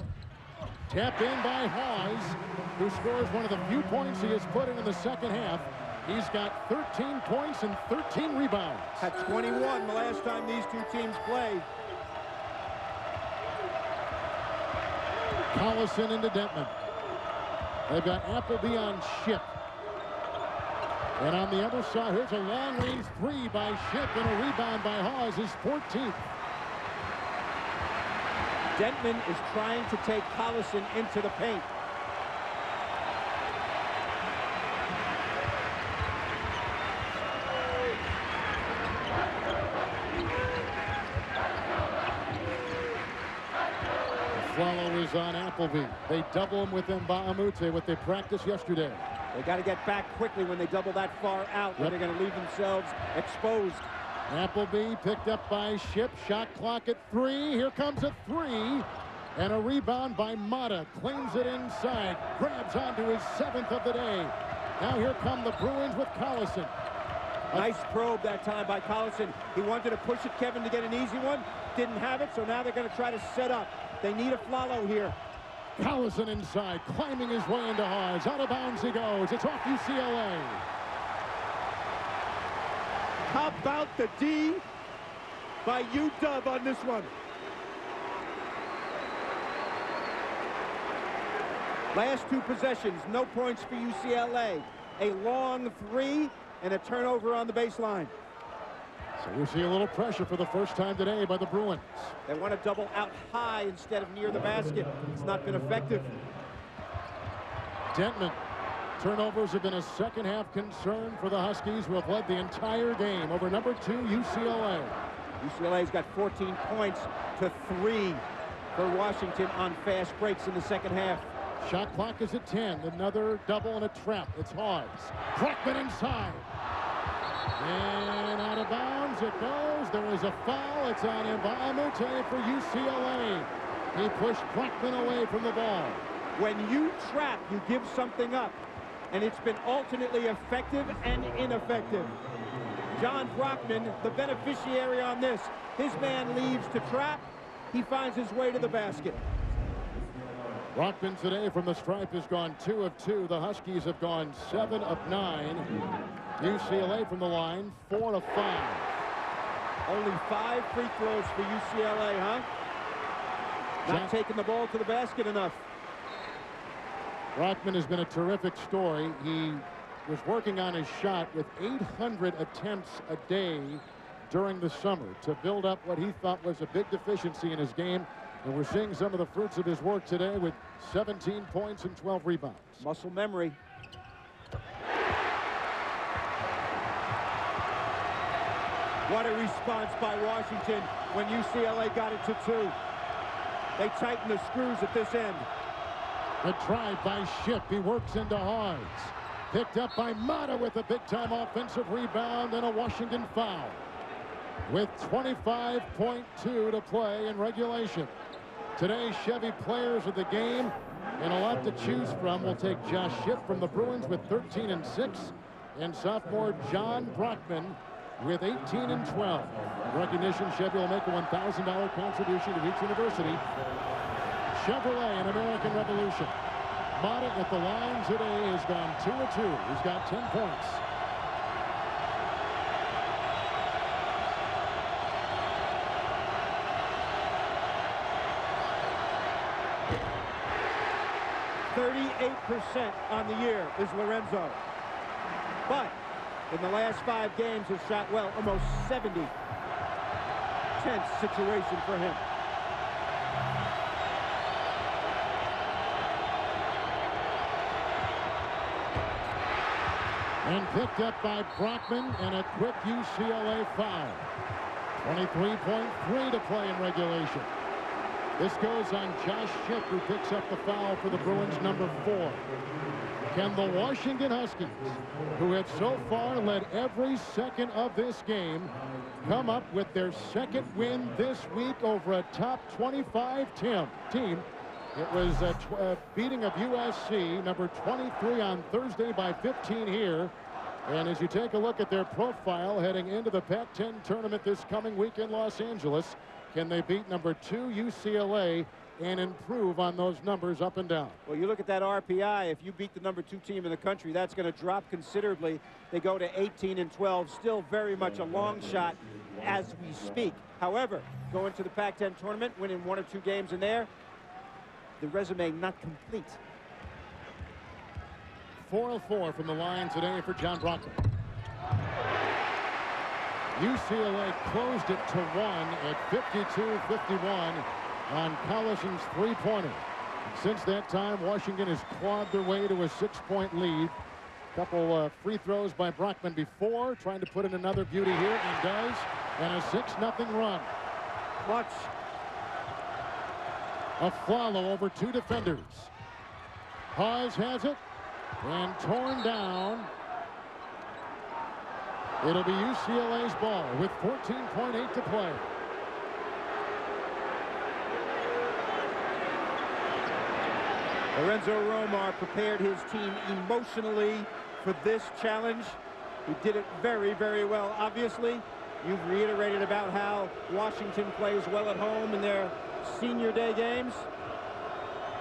Tapped in by Hawes, who scores one of the few points he has put in the second half. He's got 13 points and 13 rebounds. Had 21 the last time these two teams played. Collison into Dentman. They've got Appleby on Ship. And on the other side, here's a long-range 3 by Ship, and a rebound by Hawes, his 14th. Dentman is trying to take Collison into the paint. Follow is on Appleby. They double him with Mbamute, what they practiced yesterday. They got to get back quickly when they double that far out, or they're going to leave themselves exposed. Appleby picked up by Ship. Shot clock at 3. Here comes a 3. And a rebound by Mata. Claims it inside. Grabs onto his 7th of the day. Now here come the Bruins with Collison. Nice probe that time by Collison. He wanted to push it, Kevin, to get an easy one. Didn't have it, so now they're going to try to set up. They need a follow here. Collison inside, climbing his way into Hawes. Out of bounds he goes. It's off UCLA. How about the D by UW on this one? Last 2 possessions, no points for UCLA. A long 3 and a turnover on the baseline. So we see a little pressure for the first time today by the Bruins. They want to double out high instead of near the basket. It's not been effective. Dentman. Turnovers have been a second half concern for the Huskies, who have led the entire game over #2 UCLA. UCLA's got 14 points to 3 for Washington on fast breaks in the second half. Shot clock is at 10. Another double and a trap. It's Hawes. Brockman inside. And out of bounds it goes. There is a foul. It's on Mbamute for UCLA. He pushed Brockman away from the ball. When you trap, you give something up. And it's been alternately effective and ineffective. John Brockman, the beneficiary on this. His man leaves to trap. He finds his way to the basket. Brockman today from the stripe has gone 2 of 2. The Huskies have gone 7 of 9. UCLA from the line, 4 of 5. Only 5 free throws for UCLA, huh? Not taking the ball to the basket enough. Brockman has been a terrific story. He was working on his shot with 800 attempts a day during the summer to build up what he thought was a big deficiency in his game. And we're seeing some of the fruits of his work today with 17 points and 12 rebounds. Muscle memory. What a response by Washington when UCLA got it to 2. They tighten the screws at this end. The drive by Ship. He works into Hawes. Picked up by Mata with a big-time offensive rebound and a Washington foul. With 25.2 to play in regulation. Today's Chevy players of the game, and a lot to choose from. We'll take Josh Ship from the Bruins with 13 and 6, and sophomore John Brockman with 18 and 12. Recognition, Chevy will make a $1,000 contribution to each university. Chevrolet and American Revolution. Mata at the line today has gone 2 of 2. He's got 10 points. %38 on the year is Lorenzo. But in the last 5 games has shot well, almost 70. Tense situation for him. And picked up by Brockman, and a quick UCLA foul. 23.3 to play in regulation. This goes on Josh Schick, who picks up the foul for the Bruins, number 4. Can the Washington Huskies, who have so far led every second of this game, come up with their second win this week over a top 25 team? It was a beating of USC, number 23 on Thursday by 15 here. And as you take a look at their profile heading into the Pac-10 tournament this coming week in Los Angeles, can they beat number 2 UCLA and improve on those numbers up and down? Well, you look at that RPI. If you beat the number 2 team in the country, that's going to drop considerably. They go to 18-12, still very much a long shot as we speak. However, going to the Pac-10 tournament, winning 1 or 2 games in there, the resume not complete. 4 of 4 from the line today for John Brockman. UCLA closed it to 1 at 52-51 on Collison's three-pointer. Since that time, Washington has clawed their way to a 6-point lead. Couple free throws by Brockman before, trying to put in another beauty here, and does. And a 6-0 run. Clutch. A follow over 2 defenders. Hawes has it and torn down. It'll be UCLA's ball with 14.8 to play. Lorenzo Romar prepared his team emotionally for this challenge. He did it very, very well. Obviously, you've reiterated about how Washington plays well at home in their senior day games.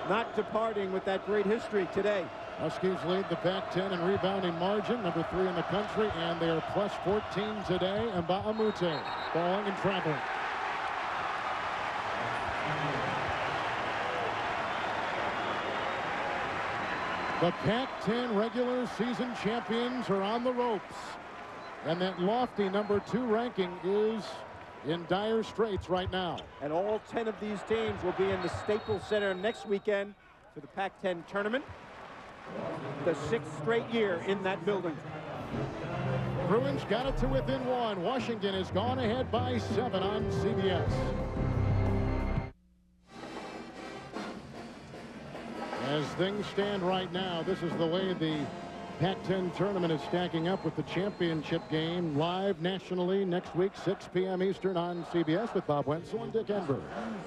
Not departing with that great history today. Huskies lead the Pac-10 in rebounding margin, number 3 in the country, and they are plus 14 today. And Mbamute falling and traveling. The Pac-10 regular season champions are on the ropes. And that lofty number 2 ranking is in dire straits right now. And all 10 of these teams will be in the Staples Center next weekend for the Pac-10 tournament. The 6th straight year in that building. Bruins got it to within 1. Washington has gone ahead by 7 on CBS. As things stand right now, this is the way the Pac-10 tournament is stacking up, with the championship game live nationally next week, 6 p.m. Eastern on CBS, with Bob Wenzel and Dick Enberg.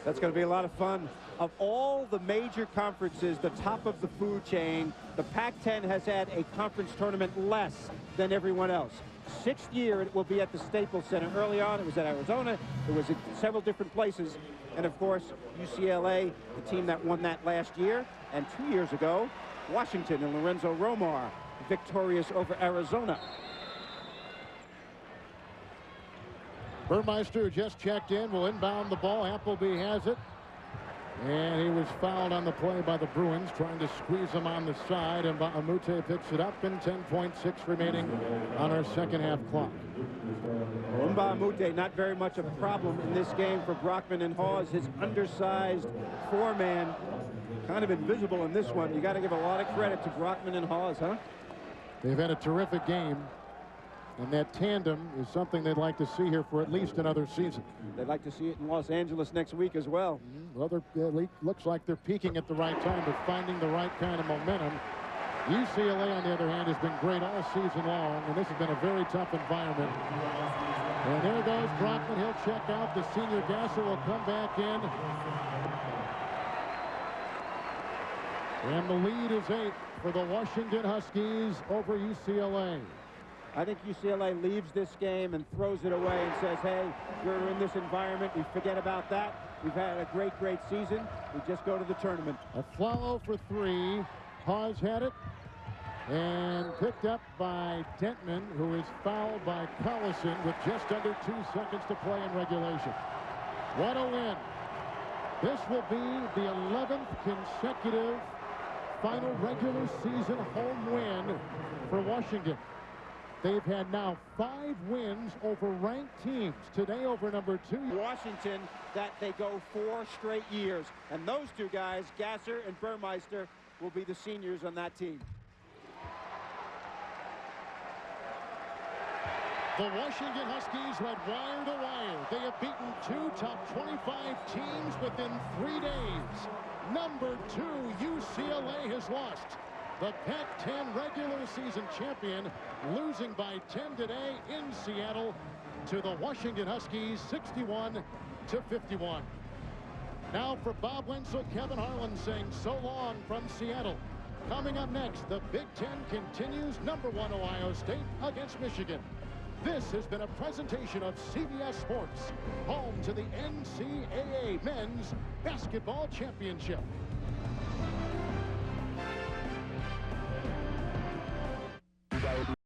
That's going to be a lot of fun. Of all the major conferences, the top of the food chain, the Pac-10 has had a conference tournament less than everyone else. 6th year it will be at the Staples Center. Early on it was at Arizona. It was at several different places. And of course, UCLA, the team that won that last year. And 2 years ago, Washington and Lorenzo Romar victorious over Arizona. Burmeister, who just checked in, will inbound the ball. Appleby has it. And he was fouled on the play by the Bruins, trying to squeeze him on the side. And Mbamute picks it up, and 10.6 remaining on our second half clock. Mbamute, not very much a problem in this game for Brockman and Hawes. His undersized 4-man, kind of invisible in this one. You got to give a lot of credit to Brockman and Hawes, huh? They've had a terrific game. And that tandem is something they'd like to see here for at least another season. They'd like to see it in Los Angeles next week as well. Well, looks like they're peaking at the right time. They're finding the right kind of momentum. UCLA, on the other hand, has been great all season long, and this has been a very tough environment. And there goes Brockman. He'll check out. The senior Gasser will come back in. And the lead is 8 for the Washington Huskies over UCLA. I think UCLA leaves this game and throws it away and says, hey, we're in this environment. We forget about that. We've had a great, great season. We just go to the tournament. A follow for 3. Hawes had it. And picked up by Dentman, who is fouled by Collison with just under 2 seconds to play in regulation. What a win. This will be the 11th consecutive final regular season home win for Washington. They've had now 5 wins over ranked teams. Today over number 2. Washington, that they go 4 straight years. And those 2 guys, Gasser and Burmeister, will be the seniors on that team. The Washington Huskies went wire to wire. They have beaten 2 top 25 teams within 3 days. Number 2, UCLA has lost. The Pac-10 regular season champion losing by 10 today in Seattle to the Washington Huskies, 61-51. Now for Bob Wenzel, Kevin Harlan saying so long from Seattle. Coming up next, the Big Ten continues. Number 1 Ohio State against Michigan. This has been a presentation of CBS Sports, home to the NCAA Men's Basketball Championship.